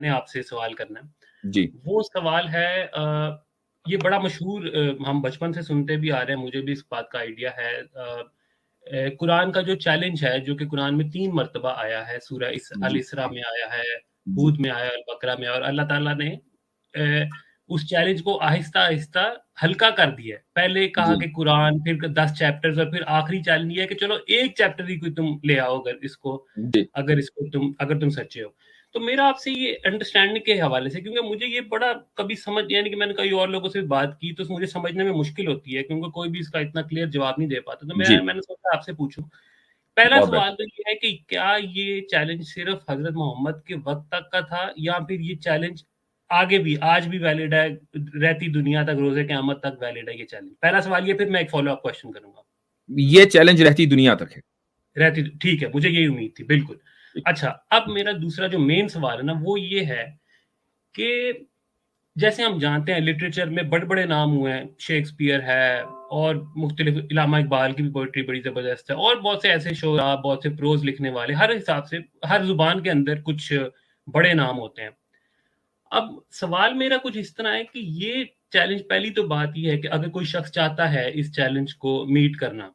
ने आपसे सवाल करना है। जी वो सवाल है ये बड़ा मशहूर हम बचपन से सुनते भी आ रहे हैं, मुझे भी इस बात का आइडिया है। कुरान का जो चैलेंज है, जो कि कुरान में 3 मर्तबा आया है, सूरह अल जी इसरा में आया है, जी हूद में आया है, अल बकरा में, और अल्लाह ताला ने उस चैलेंज को आहिस्ता-आहिस्ता हल्का कर दिया है। पहले कहा जी कि कुरान, फिर 10 चैप्टर्स, और फिर आखिरी चैलेंज ये है कि चलो एक चैप्टर ही कोई तुम ले आओ, जी अगर तुम सच्चे हो। तो मेरा आपसे ये अंडरस्टैंडिंग के हवाले से, क्योंकि मुझे ये बड़ा कभी समझ, यानी कि मैंने कई और लोगों से भी बात की, तो मुझे समझने में मुश्किल होती है, क्योंकि कोई भी इसका इतना क्लियर जवाब नहीं दे पाता। तो जी मैंने सोचा आपसे पूछूं। पहला बहुत सवाल बेहतर। तो ये है कि क्या ये चैलेंज सिर्फ हजरत मोहम्मद के वक्त तक का था, या फिर ये चैलेंज आगे भी, आज भी वैलिड है, रहती दुनिया तक, रोजे क़यामत तक वैलिड है ये चैलेंज? पहला सवाल ये, फिर मैं एक फॉलो अप क्वेश्चन करूंगा। ये चैलेंज रहती दुनिया तक है। रहती, ठीक है, मुझे यही उम्मीद थी, बिल्कुल। ठीक। अच्छा, अब मेरा दूसरा जो मेन सवाल है ना, वो ये है कि जैसे हम जानते हैं लिटरेचर में बड़े-बड़े नाम हुए हैं, शेक्सपियर है, और मुख्तलिफ, इलामा इकबाल की भी पोएट्री बड़ी ज़बरदस्त है, और बहुत से ऐसे शोरा, बहुत से प्रोज़ लिखने वाले, हर हिसाब से हर ज़ुबान के अंदर कुछ बड़े नाम होते हैं। अब सवाल मेरा कुछ इस तरह है कि ये चैलेंज, पहली तो बात ये है कि अगर कोई शख्स चाहता है इस चैलेंज को मीट करना,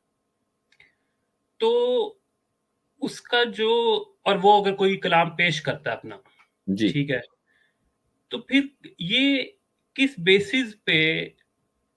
तो उसका जो, और वो अगर कोई कलाम पेश करता है अपना, जी ठीक है? तो फिर ये किस बेसिस पे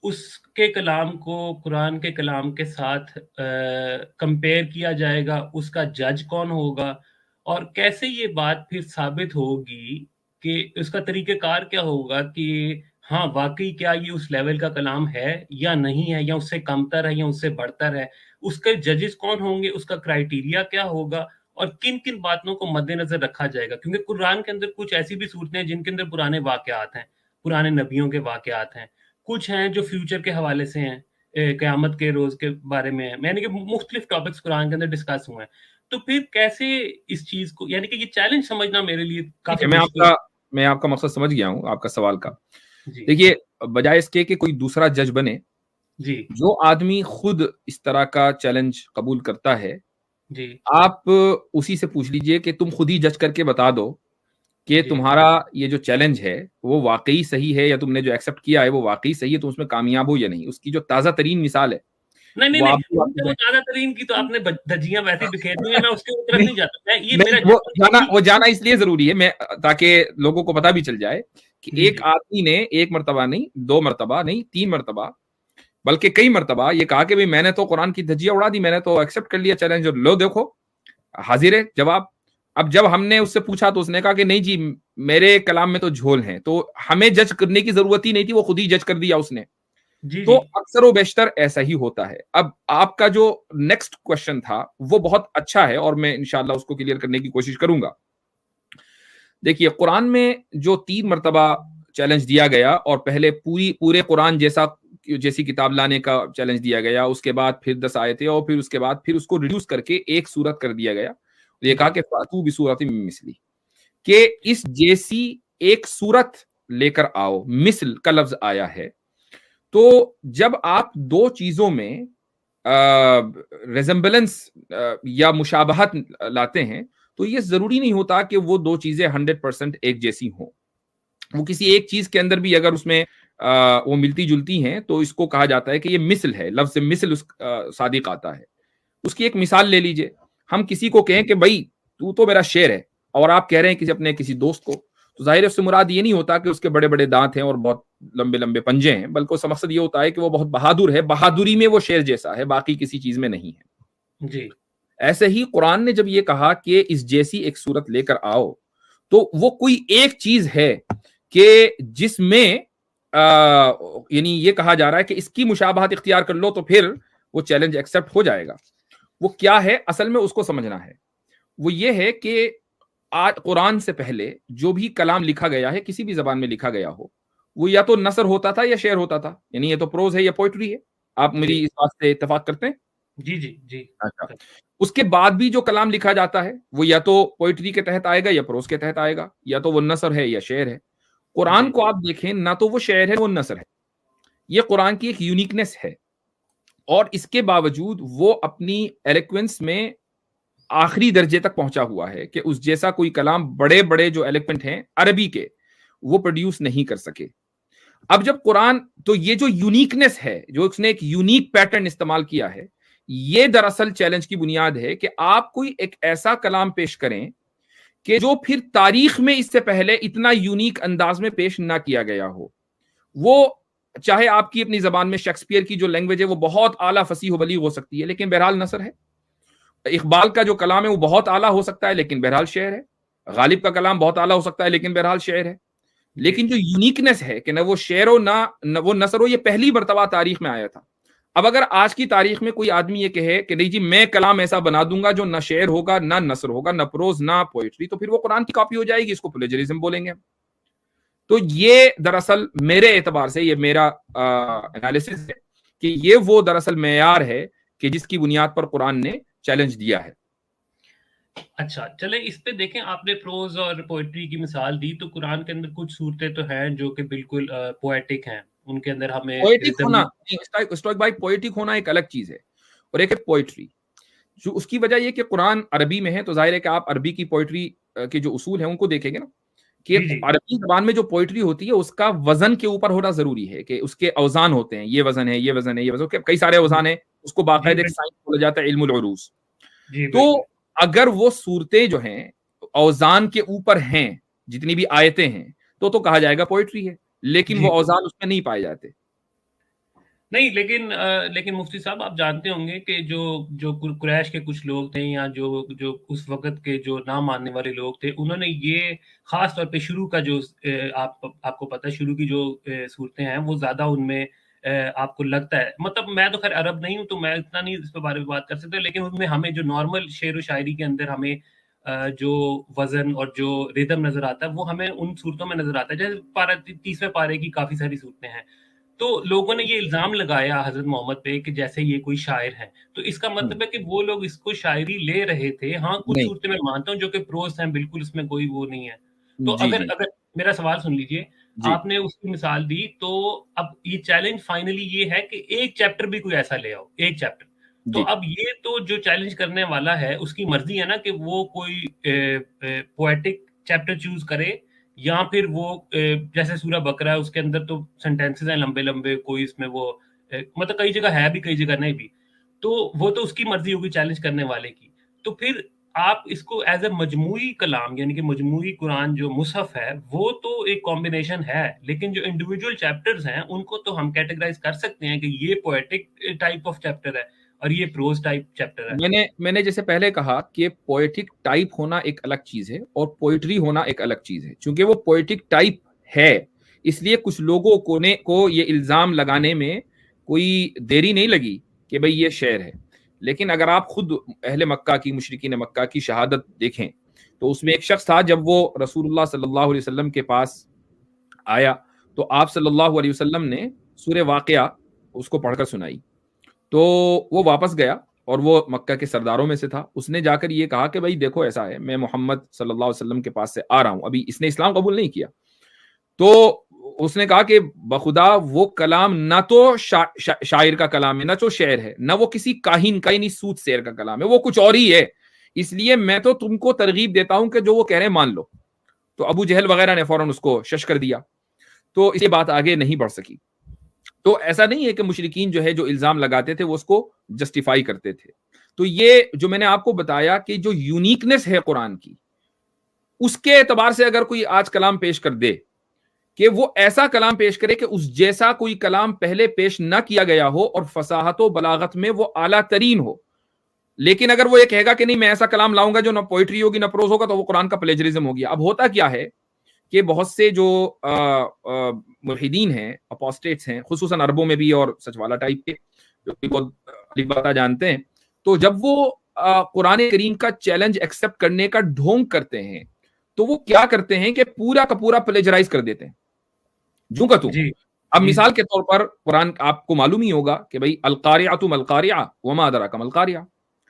उसके कलाम को कुरान के कलाम के साथ कंपेयर किया जाएगा, उसका जज कौन होगा, और कैसे ये बात फिर साबित होगी कि उसका तरीक़ेकार क्या होगा कि हाँ, वाक़ई क्या ये उस लेवल का कलाम है या नहीं है, या उससे कमतर है या उससे बढ़तर है? उसके जजेस कौन होंगे, उसका क्राइटेरिया क्या होगा, और किन-किन बातों को मद्देनज़र रखा जाएगा? क्योंकि कुरान के अंदर कुछ ऐसी भी सूरतें हैं जिनके अंदर पुराने वाक़यात हैं, पुराने नबियों के वाक़यात हैं। कुछ हैं जो फ्यूचर के हवाले से हैं, क़यामत के रोज़ के बारे में हैं, यानी कि मुख्तलिफ टॉपिक्स कुरान के अंदर डिस्कस हुए हैं। तो फिर कैसे इस चीज़ को, यानी कि ये चैलेंज समझना मेरे लिए ठीक काफ़ी है, मुश्किल। मैं आपका मकसद समझ गया हूँ, आपका सवाल का। जी, देखिए, बजाय इसके कि कोई दूसरा जज बने, जी, जो आदमी खुद इस तरह का चैलेंज कबूल करता है, जी, आप उसी से पूछ लीजिए कि तुम खुद ही जज करके बता दो कि जी। तुम्हारा ये जो चैलेंज है, वो वाक़ई सही है, या तुमने जो एक्सेप्ट किया है, वो वाक़ई सही है, तुम उसमें कामयाब हो या नहीं। उसकी जो ताज़ा तरीन मिसाल है, नहीं, नहीं, वो नहीं, आप भी उनसे वाक़ई वो है। ज़्यादातरीन की तो आपने धज्जियाँ वैसे ही बिखेर दी हैं, मैं उसके तरफ नहीं, नहीं जाता। मैं ये नहीं, मेरा जज वो जाना इसलिए ज़रूरी है, ताकि लोगों को पता भी चल जाए कि जी, एक जी। आदमी ने 1 मर्तबा नहीं, 2 मर्तबा नहीं, 3 मर्तबा, बल्कि कई मर्तबा ये कहा कि भई मैंने तो कुरान की धज्जियाँ उड़ा दी, मैंने तो एक्सेप्ट कर लिया चैलेंज, और लो देखो, हाज़िर है जवाब। अब जब हमने उससे पूछा तो उसने कहा कि नहीं जी, मेरे कलाम में तो झोल हैं, तो हमें जज करने की ज़रूरत ही नहीं थी, वो खुद ही जज कर दिया उसने। जी, तो जी। अक्सर व बेशतर ऐसा ही होता है। अब आपका जो नेक्स्ट क्वेश्चन था, वो बहुत अच्छा है, और मैं इंशाअल्लाह उसको क्लियर करने की कोशिश करूँगा। देखिए, कुरान में जो 3 मर्तबा चैलेंज दिया गया, और पहले पूरे कुरान जैसी किताब लाने का चैलेंज दिया गया, उसके बाद फिर 10 आयतें, और फिर उसके बाद फिर उसको रिड्यूस करके एक सूरत कर दिया गया। ये कहा जी, कि फ़ातू बिसूरतिन मिन मिस्लिही, कि इस जैसी एक सूरत लेकर आओ, मिस्ल का लफ्ज़ आया है। तो जब आप 2 चीज़ों में रिज़ेम्बलेंस या मुशाबहत लाते हैं, तो ये ज़रूरी नहीं होता कि वो 2 चीज़ें 100% एक जैसी हों। वो किसी एक चीज़ के अंदर भी अगर उसमें वो मिलती-जुलती हैं, तो इसको कहा जाता है कि ये मिस्ल है, लफ्ज़ से मिस्ल सादिक़ आता है। उसकी एक मिसाल ले लीजिए, हम किसी को कहें कि भई तू तो मेरा शेर है, और आप कह रहे हैं किसी दोस्त को, तो ज़ाहिर है उससे मुराद ये नहीं होता कि उसके बड़े-बड़े दाँत हैं और बहुत लंबे-लंबे पंजे हैं, बल्कि उसका मकसद ये होता है कि वो बहुत बहादुर है, बहादुरी में वो शेर जैसा है, बाकी किसी चीज़ में नहीं है। जी, ऐसे ही कुरान ने जब ये कहा कि इस जैसी एक सूरत लेकर आओ, तो वो कोई एक चीज़ है कि जिसमें यानी ये कहा जा रहा है कि इसकी मुशाबहत इख्तियार कर लो, तो फिर वो चैलेंज एक्सेप्ट हो जाएगा। वो क्या है असल में, उसको समझना है। वो ये है कि आज कुरान से पहले जो भी कलाम लिखा गया है, किसी भी ज़बान में लिखा गया हो, वो या तो नसर होता था या शेर होता था। यानी ये तो प्रोज़ है या पोएट्री है। आप मेरी जी, इस बात से इत्तेफ़ाक करते हैं? जी, जी, जी। अच्छा। उसके बाद भी जो कलाम लिखा जाता है, वो या तो पोएट्री के तहत आएगा या प्रोज़ के तहत आएगा, या तो वो नसर है या शेर है। कुरान जी, को आप देखें, ना तो वो शेर है, वो नसर है। ये कुरान की एक यूनिकनेस है, और इसके बावजूद वो अपनी एलोक्वेंस में आखिरी दर्जे तक पहुंचा हुआ है कि उस जैसा कोई कलाम बड़े बड़े जो एलिमेंट हैं अरबी के वो प्रोड्यूस नहीं कर सके। अब जब कुरान, तो ये जो यूनिकनेस है, जो उसने एक यूनिक पैटर्न इस्तेमाल किया है, ये दरअसल चैलेंज की बुनियाद है कि आप कोई एक ऐसा कलाम पेश करें कि जो फिर तारीख में इससे पहले इतना यूनिक अंदाज में पेश ना किया गया हो। वो चाहे आपकी अपनी जबान में शेक्सपियर की जो लैंग्वेज है वो बहुत आला फसीह बलीग हो सकती है, लेकिन बहरहाल नसर है। इकबाल का जो कलाम है वो बहुत आला हो सकता है, लेकिन बहरहाल शेर है। गालिब का कलाम बहुत आला हो सकता है, लेकिन बहरहाल शेर है। लेकिन जो यूनिकनेस है कि न वो शेर हो ना न वो नसर हो, ये पहली मर्तबा तारीख में आया था। अब अगर आज की तारीख में कोई आदमी ये कहे कि नहीं जी मैं कलाम ऐसा बना दूंगा जो ना शेर होगा, ना नसर होगा, ना प्रोज, ना पोएट्री, तो फिर वो कुरान की कॉपी हो जाएगी, इसको प्लेजरिज्म बोलेंगे। तो ये दरअसल मेरे एतबार से, ये मेरा एनालिसिस है कि ये वो दरअसल मेयार है कि जिसकी बुनियाद पर कुरान ने चैलेंज दिया है। अच्छा, चले इस पे देखें, आपने प्रोज और पोएट्री की मिसाल दी, तो कुरान के अंदर कुछ सूरतें तो हैं जो कि बिल्कुल पोएटिक हैं, उनके अंदर हमें पोएटिक होना, रिदम। स्टॉइक भाई, पोएटिक होना एक अलग चीज है और एक है पोएट्री। जो उसकी वजह ये कि कुरान अरबी में है, तो जाहिर है कि आप अरबी की पोएट्री के जो उसूल हैं उनको देखेंगे ना, कि जी जी अरबी जबान में जो पोएट्री होती है उसका वजन के ऊपर होना जरूरी है, कि उसके औजान होते हैं, ये वजन है, ये वजन है, ये वजन, कई सारे औजान है, उसको जी बाकायदे एक साइंस बोला जाता है, इल्मुल उरूज। जी तो बिल्कुल। अगर वो सूरतें जो हैं औजान के ऊपर हैं, जितनी भी आयतें हैं, तो कहा जाएगा पोएट्री है, लेकिन वो जी औजान उसमें नहीं पाए जाते। नहीं, लेकिन मुफ्ती साहब, आप जानते होंगे कि जो जो कुरैश के कुछ लोग थे, या जो जो उस वक़्त के जो ना मानने वाले लोग थे, उन्होंने ये ख़ास तौर पे शुरू का जो आपको पता है, शुरू की जो सूरतें हैं, वो ज़्यादा उनमें आपको लगता है, मतलब मैं तो ख़ैर अरब नहीं हूँ, तो मैं इतना नहीं इस पे बारे में बात कर सकता, लेकिन उनमें हमें जो नॉर्मल शेर व शायरी के अंदर हमें जो वज़न और जो रिदम नज़र आता है, वो हमें उन सूरतों में नज़र आता है। जैसे 30वें पारे की काफ़ी सारी सूरतें हैं। तो लोगों ने ये इल्ज़ाम लगाया हज़रत मोहम्मद पे कि जैसे ये कोई शायर है। तो इसका हम्म, मतलब है कि वो लोग इसको शायरी ले रहे थे। हाँ, कुछ नहीं, सूरतें मैं मानता हूँ जो कि प्रोज़ हैं, बिल्कुल इसमें कोई वो नहीं है। तो जी अगर जी अगर मेरा सवाल सुन लीजिए, जी आपने उसकी मिसाल दी, तो अब ये चैलेंज फाइनली ये है कि एक चैप्टर भी कोई ऐसा ले आओ, एक चैप्टर। तो जी अब ये तो जो चैलेंज करने वाला है, उसकी मर्ज़ी है ना कि वो कोई पोएटिक चैप्टर चूज़ करे, या फिर वो जैसे सूरह बकरा है, उसके अंदर तो सेंटेंसेस हैं लंबे-लंबे, कोई इसमें वो मतलब कई जगह है भी, कई जगह नहीं भी। तो वो तो उसकी मर्ज़ी होगी चैलेंज करने वाले की। तो फिर आप इसको एज़ अ मजमूई कलाम, यानी कि मजमूई कुरान जो मुसहफ़ है, वो तो एक कॉम्बिनेशन है, लेकिन जो इंडिविजुअल चैप्टर्स हैं, उनको तो हम कैटेगराइज़ कर सकते हैं कि ये पोएटिक टाइप ऑफ चैप्टर है और ये प्रोज़ टाइप चैप्टर है। मैंने मैंने जैसे पहले कहा कि पोएटिक टाइप होना एक अलग चीज है और पोएट्री होना एक अलग चीज है। चूंकि वो पोएटिक टाइप है, इसलिए कुछ लोगों को ये इल्जाम लगाने में कोई देरी नहीं लगी कि भाई ये शेर है। लेकिन अगर आप खुद अहले मक्का की, मुशरिकीन मक्का की शहादत देखें, तो उसमें एक शख्स था, जब वो रसूलुल्लाह सल्लल्लाहु अलैहि वसल्लम के पास आया, तो आप सल्लल्लाहु अलैहि वसल्लम ने सूरह वाक़िया उसको पढ़कर सुनाई। तो वो वापस गया और वो मक्का के सरदारों में से था। उसने जाकर ये कहा कि भाई देखो ऐसा है, मैं मोहम्मद सल्लल्लाहु अलैहि वसल्लम के पास से आ रहा हूँ, अभी इसने इस्लाम कबूल नहीं किया। तो उसने कहा कि बखुदा वो कलाम ना तो शायर का कलाम है, ना तो शेर है, ना वो किसी काहिन का ही सूद शेर का कलाम है, वो कुछ और ही है। इसलिए मैं तो तुमको तरगीब देता हूं कि जो वो कह रहे हैं मान लो। तो अबू जहल वगैरह ने फौरन उसको शश कर दिया, तो इसे बात आगे नहीं बढ़ सकी। तो ऐसा नहीं है कि मुशरिकीन जो है, जो इल्जाम लगाते थे, वो उसको जस्टिफाई करते थे। तो ये जो मैंने आपको बताया कि जो यूनिकनेस है कुरान की, उसके एतबार से अगर कोई आज कलाम पेश कर दे कि वो ऐसा कलाम पेश करे कि उस जैसा कोई कलाम पहले पेश ना किया गया हो और फसाहत व बलागत में वो आला तरीन हो, लेकिन अगर वो ये कहेगा कि नहीं मैं ऐसा कलाम लाऊंगा जो ना पोइट्री होगी ना प्रोज होगा, तो वो कुरान का प्लेजरिज्म हो गया। अब होता क्या है कि बहुत से जो मुल्हिदीन हैं, अपोस्टेट्स हैं, खुसूसन अरबों में भी और सचवाला टाइप के, जो कि बहुत बात जानते हैं, तो जब वो कुरान करीम का चैलेंज एक्सेप्ट करने का ढोंग करते हैं, तो वो क्या करते हैं कि पूरा का पूरा प्लेजराइज कर देते हैं, जू का तू। जी, अब जी, मिसाल जी। के तौर पर कुरान आपको मालूम ही होगा कि भाई अलकारिया तुम अलकारिया वमा अदराका मलकारिया,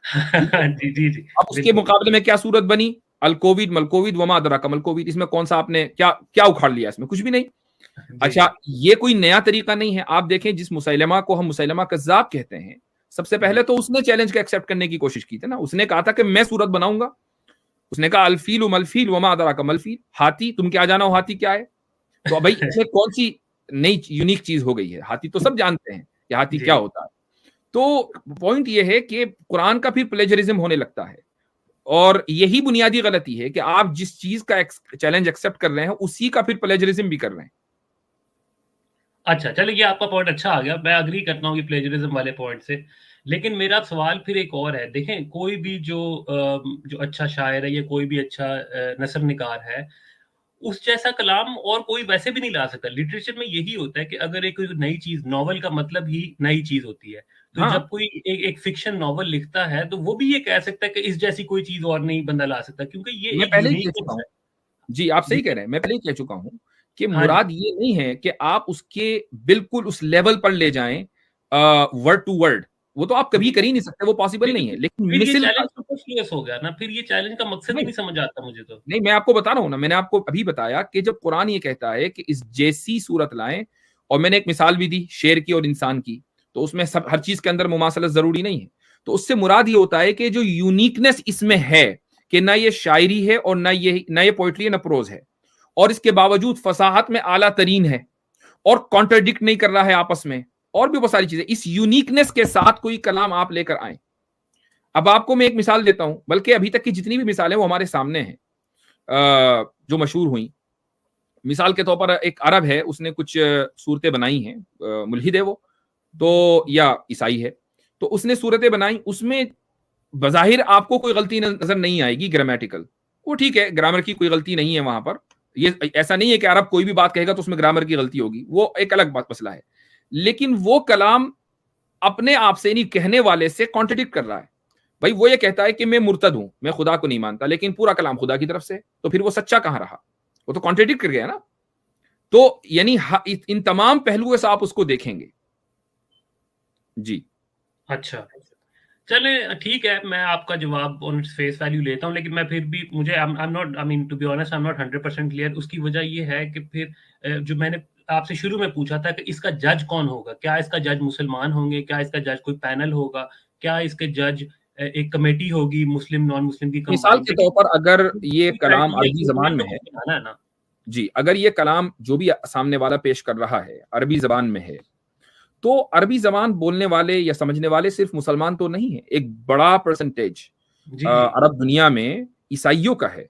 ठीक है। जी, जी, जी, अब उसके बिल्कुल। मुकाबले में क्या सूरत बनी? अल कोविड मल कोविद वमा अदराका मल कोविद। इसमें कौन सा आपने क्या क्या उखाड़ लिया? इसमें कुछ भी नहीं। जी, अच्छा, ये कोई नया तरीका नहीं है। आप देखें, जिस मुसैलमा को हम मुसैलमा कज़्ज़ाब कहते हैं, सबसे पहले तो उसने चैलेंज का एक्सेप्ट करने की कोशिश की थी ना, उसने कहा था कि मैं सूरत बनाऊंगा। उसने कहा अलफील मलफील वमा अदराका मलफील, हाथी तुम क्या जानो हाथी क्या है। तो भाई इसमें कौन सी नई यूनिक चीज हो गई है, हाथी तो सब जानते हैं कि हाथी क्या जी। होता है। तो पॉइंट ये है कि कुरान का फिर प्लेजरिज्म होने लगता है, और यही बुनियादी गलती है कि आप जिस चीज का चैलेंज एक्सेप्ट कर रहे हैं उसी का फिर प्लेजरिज्म भी कर रहे हैं। अच्छा, चलिए ये आपका पॉइंट अच्छा आ गया, मैं एग्री करता हूँ ये प्लेजरिज्म वाले पॉइंट से। लेकिन मेरा सवाल फिर एक और है, देखें कोई भी जो अच्छा शायर है या कोई भी अच्छा नसर निगार है, उस जैसा कलाम और कोई वैसे भी नहीं ला सकता। लिटरेचर में यही होता है कि अगर एक नई चीज, नॉवल का मतलब ही नई चीज होती है, तो हाँ, जब कोई एक फिक्शन नॉवल लिखता है तो वो भी ये कह सकता है कि इस जैसी कोई चीज और नहीं बंदा ला सकता, क्योंकि ये मैं एक पहले ही कह चुका यूनिकनेस हूं। है। जी, आप सही कह ये रहे हैं, मैं पहले ही कह चुका हूं कि हाँ जी। मुराद ये नहीं है कि आप उसके बिल्कुल उस लेवल पर ले जाएं वर्ड टू वर्ड, वो तो आप कभी जी, कर ही नहीं सकते, वो पॉसिबल नहीं है, लेकिन लेकिन फिर ये मिसिल का चैलेंज सुपरफ्लुअस हो गया ना, फिर ये चैलेंज का मकसद ही नहीं। नहीं समझ आता मुझे तो। नहीं, मैं आपको बता रहा हूं ना, मैंने आपको अभी बताया कि जब कुरान ये कहता है कि इस जैसी सूरत लाएं, और मैंने एक मिसाल भी दी शेर की और इंसान की, तो उसमें सब हर चीज के अंदर मुमासलत जरूरी नहीं है। तो उससे मुराद ये होता है कि जो यूनिकनेस इसमें है कि ना ये शायरी है और ना ये पोइट्री है ना प्रोज है, और इसके बावजूद फसाहत में आला तरीन है और कॉन्ट्रडिक्ट नहीं कर रहा है आपस में, और भी बहुत सारी चीजें, इस यूनिकनेस के साथ कोई कलाम आप लेकर आए। अब आपको मैं एक मिसाल देता हूं, बल्कि अभी तक की जितनी भी मिसालें वो हमारे सामने हैं जो मशहूर हुई। मिसाल के तौर पर एक अरब है, उसने कुछ सूरतें बनाई हैं, मुल्हिद है वो तो, या ईसाई है, तो उसने सूरतें बनाई, उसमें बज़ाहिर आपको कोई गलती नजर नहीं आएगी ग्रामेटिकल, वो ठीक है, ग्रामर की कोई गलती नहीं है वहां पर। ये ऐसा नहीं है कि अरब कोई भी बात कहेगा तो उसमें ग्रामर की गलती होगी, वो एक अलग बात मसला है। लेकिन वो कलाम अपने आप से नहीं, कहने वाले से कॉन्ट्रडिक्ट कर रहा है। भाई वो ये कहता है कि मैं मुर्तद हूं, मैं खुदा को नहीं मानता, लेकिन पूरा कलाम खुदा की तरफ से, तो फिर वो सच्चा कहां रहा, वो तो कॉन्ट्रडिक्ट कर गया ना। तो यानी इन तमाम पहलुओं से आप उसको देखेंगे। जी। अच्छा, चले ठीक है, मैं आपका जवाब ऑन फेस वैल्यू लेता हूँ, लेकिन मैं फिर भी मुझे I am not, I mean to be honest, I am not 100% clear. उसकी वजह ये है कि फिर जो मैंने आपसे शुरू में पूछा था कि इसका जज कौन होगा, क्या इसका जज मुसलमान होंगे, क्या इसका जज कोई पैनल होगा, क्या इसके जज एक कमेटी होगी मुस्लिम नॉन मुस्लिम की मिसाल कंबाइंड, के देखिए तौर पर अगर ये कलाम क्राइटेरिया अरबी जबान यूनियन में तो है, मुझे आना है ना। जी, अगर ये कलाम जो भी सामने वाला पेश कर रहा है अरबी जबान में है, तो अरबी जबान बोलने वाले या समझने वाले सिर्फ मुसलमान तो नहीं है, एक बड़ा परसेंटेज जी जी अरब दुनिया में ईसाइयों का है, जी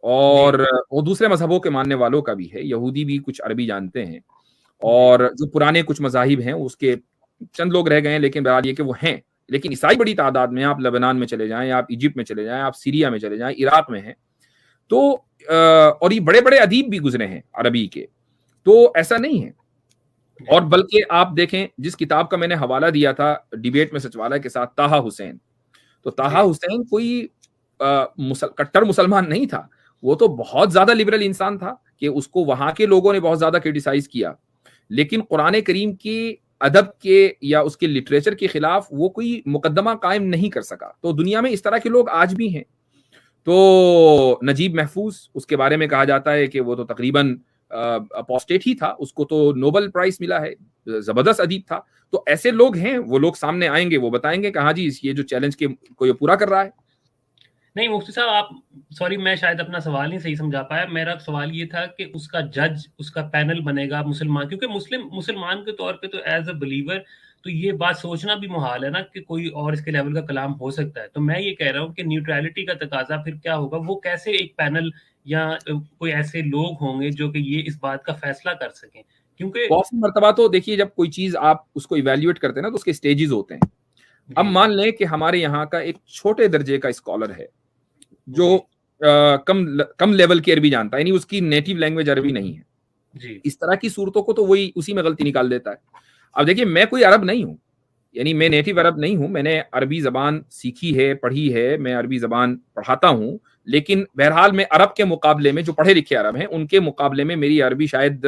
और दूसरे मजहबों के मानने वालों का भी है, यहूदी भी कुछ अरबी जानते हैं, जी और जो पुराने कुछ मजाहिब हैं उसके चंद लोग रह गए हैं, लेकिन बहरहाल ये कि वो हैं। लेकिन ईसाई बड़ी तादाद में, आप लेबनान में चले जाएं, आप इजिप्ट में चले जाएं, आप सीरिया में चले जाएं, इराक में हैं, तो और ये बड़े बड़े अदीब भी गुजरे हैं अरबी के, तो ऐसा नहीं है। जी और बल्कि आप देखें, जिस किताब का मैंने हवाला दिया था डिबेट में सचिवालय के साथ, ताहा हुसैन, तो ताहा जी हुसैन कोई कट्टर मुसलमान नहीं था, वो तो बहुत ज्यादा लिबरल इंसान था कि उसको वहां के लोगों ने बहुत ज्यादा क्रिटिसाइज किया, लेकिन कुरान करीम की अदब के या उसके लिटरेचर के खिलाफ वो कोई मुकदमा कायम नहीं कर सका। तो दुनिया में इस तरह के लोग आज भी हैं। तो नजीब महफूज, उसके बारे में कहा जाता है कि वो तो तकरीबन अपोस्टेट ही था, उसको तो नोबेल प्राइज मिला है, जबरदस्त अदीब था। तो ऐसे लोग हैं, वो लोग सामने आएंगे, वो बताएंगे कि हाँ जी ये जो चैलेंज के को ये पूरा कर रहा है। नहीं मुफ्ती साहब, आप सॉरी, मैं शायद अपना सवाल नहीं सही समझा पाया। मेरा सवाल ये था कि उसका जज, उसका पैनल बनेगा मुसलमान, क्योंकि मुसलमान के तौर पे तो एज अ बिलीवर तो ये बात सोचना भी मुहाल है ना कि कोई और इसके लेवल का कलाम हो सकता है। तो मैं ये कह रहा हूँ कि न्यूट्रलिटी का तकाजा फिर क्या होगा, वो कैसे एक पैनल या कोई ऐसे लोग होंगे जो कि ये इस बात का फैसला कर सकें, क्योंकि बहुत सी मरतबा तो देखिए, जब कोई चीज आप उसको इवेल्युएट करते हैं ना, तो उसके स्टेजेस होते हैं। अब जी मान लें कि हमारे यहाँ का एक छोटे दर्जे का स्कॉलर है जो जी कम लेवल की अरबी जानता है, यानी उसकी नेटिव लैंग्वेज अरबी नहीं है। जी इस तरह की सूरतों को तो वही उसी में गलती निकाल देता है। अब देखिए, मैं कोई अरब नहीं हूँ, यानी मैं नेटिव अरब नहीं हूँ, मैंने अरबी जबान सीखी है, पढ़ी है, मैं अरबी जबान पढ़ाता हूँ, लेकिन बहरहाल मैं अरब के मुकाबले में, जो पढ़े लिखे अरब हैं उनके मुकाबले में मेरी अरबी शायद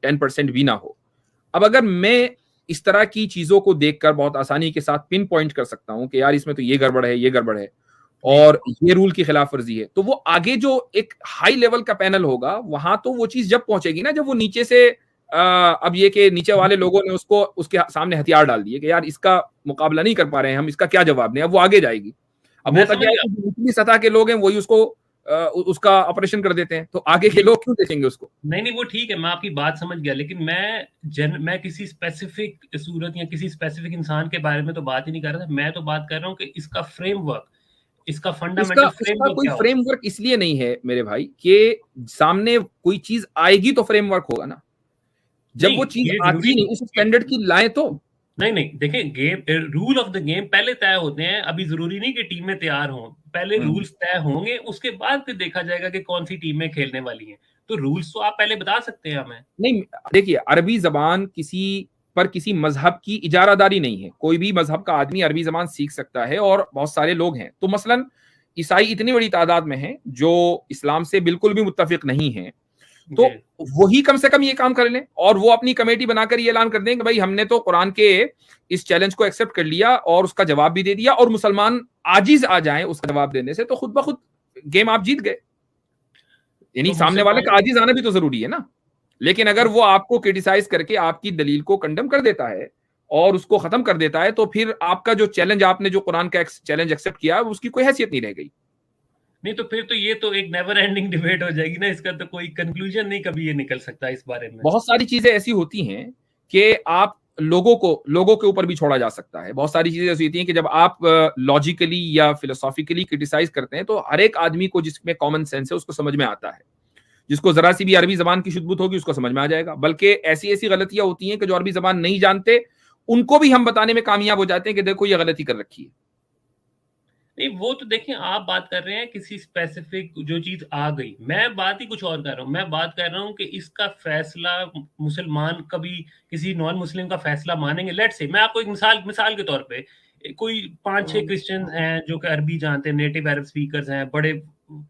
10% भी ना हो। अब अगर मैं इस तरह की चीजों को देखकर बहुत आसानी के साथ पिन पॉइंट कर सकता हूं कि यार इसमें तो ये गड़बड़ है, ये गड़बड़ है, जी और ये रूल की खिलाफ वर्जी है, तो वो आगे जो एक हाई लेवल का पैनल होगा, वहां तो वो चीज जब पहुंचेगी ना, जब वो नीचे से अब ये कि नीचे वाले लोगों ने उसको उसके सामने हथियार डाल दिए कि यार इसका मुकाबला नहीं कर पा रहे हैं हम, इसका क्या जवाब दें, अब वो आगे जाएगी। अब मैं होता समझ क्या है गया। कि निचली सतह के लोग हैं वही उसको उसका ऑपरेशन कर देते हैं, तो आगे के नहीं लोग क्यों देखेंगे उसको? नहीं, वो ठीक है, मैं आपकी बात समझ गया, लेकिन मैं किसी स्पेसिफिक सूरत या किसी स्पेसिफिक इंसान के बारे में तो बात ही नहीं कर रहा था। मैं तो बात कर रहा हूँ कि इसका फ्रेमवर्क, इसका इसका फंडामेंटल इसका फ्रेमवर्क कोई क्या होगा? फ्रेमवर्क इसलिए नहीं है मेरे भाई कि सामने कोई चीज आएगी तो फ्रेमवर्क होगा ना। जब नहीं, वो चीज ये आती ज़रूरी ही नहीं उस स्टैंडर्ड की लाएं तो। नहीं, नहीं, देखें, रूल ऑफ द गेम पहले तय होते हैं, अभी ज़रूरी नहीं कि टीमें तैयार हों। पहले हम्म। रूल्स तय होंगे, उसके बाद फिर देखा जाएगा कि कौन-सी टीमें खेलने वाली हैं। तो रूल्स तो आप पहले बता सकते हैं हमें। नहीं, देखिए अरबी जबान किसी मजहब की इजारादारी नहीं है। कोई भी मजहब का आदमी अरबी जबान सीख सकता है और बहुत सारे लोग हैं। तो मसलन ईसाई इतनी बड़ी तादाद में हैं जो इस्लाम से बिल्कुल भी मुत्तफिक नहीं है, तो जी। वही कम से कम ये काम कर लें और वो अपनी कमेटी बनाकर ये ऐलान कर दें कि भाई हमने तो कुरान के इस चैलेंज को एक्सेप्ट कर लिया और उसका जवाब भी दे दिया, और मुसलमान आजिज आ जाएं उसका जवाब देने से, तो खुद ब खुद गेम आप जीत गए। यानी तो सामने वाले का मुसलमानों आजिज आना भी तो जरूरी है ना। लेकिन अगर वो आपको क्रिटिसाइज करके आपकी दलील को कंडेम कर देता है और उसको खत्म कर देता है, तो फिर आपका जो चैलेंज, आपने जो कुरान का चैलेंज एक्सेप्ट किया, उसकी कोई हैसियत नहीं रह गई। नहीं, तो फिर तो ये तो एक नेवर एंडिंग डिबेट हो जाएगी ना, इसका तो कोई कंक्लूजन नहीं कभी ये निकल सकता इस बारे में। बहुत सारी चीजें ऐसी होती हैं कि आप लोगों के ऊपर भी छोड़ा जा सकता है। बहुत सारी चीजें ऐसी होती हैं कि जब आप लॉजिकली या फिलोसॉफिकली क्रिटिसाइज करते हैं, तो हर एक आदमी को जिसमें कॉमन सेंस है उसको समझ में आता है। जिसको जरा सी भी अरबी जबान की शुद्धबुद्ध होगी उसको समझ में आ जाएगा। बल्कि ऐसी ऐसी गलतियां होती हैं कि जो अरबी जबान नहीं जानते उनको भी हम बताने में कामयाब हो जाते हैं कि देखो ये गलती कर रखी है। नहीं, वो तो देखें, आप बात कर रहे हैं किसी स्पेसिफिक जो चीज़ आ गई। मैं बात ही कुछ और कर रहा हूँ। मैं बात कर रहा हूँ कि इसका फैसला मुसलमान कभी किसी नॉन मुस्लिम का फैसला मानेंगे? लेट्स से मैं आपको एक मिसाल के तौर पे कोई 5-6 क्रिश्चियंस हैं जो कि अरबी जानते हैं, नेटिव अरब स्पीकर्स हैं, बड़े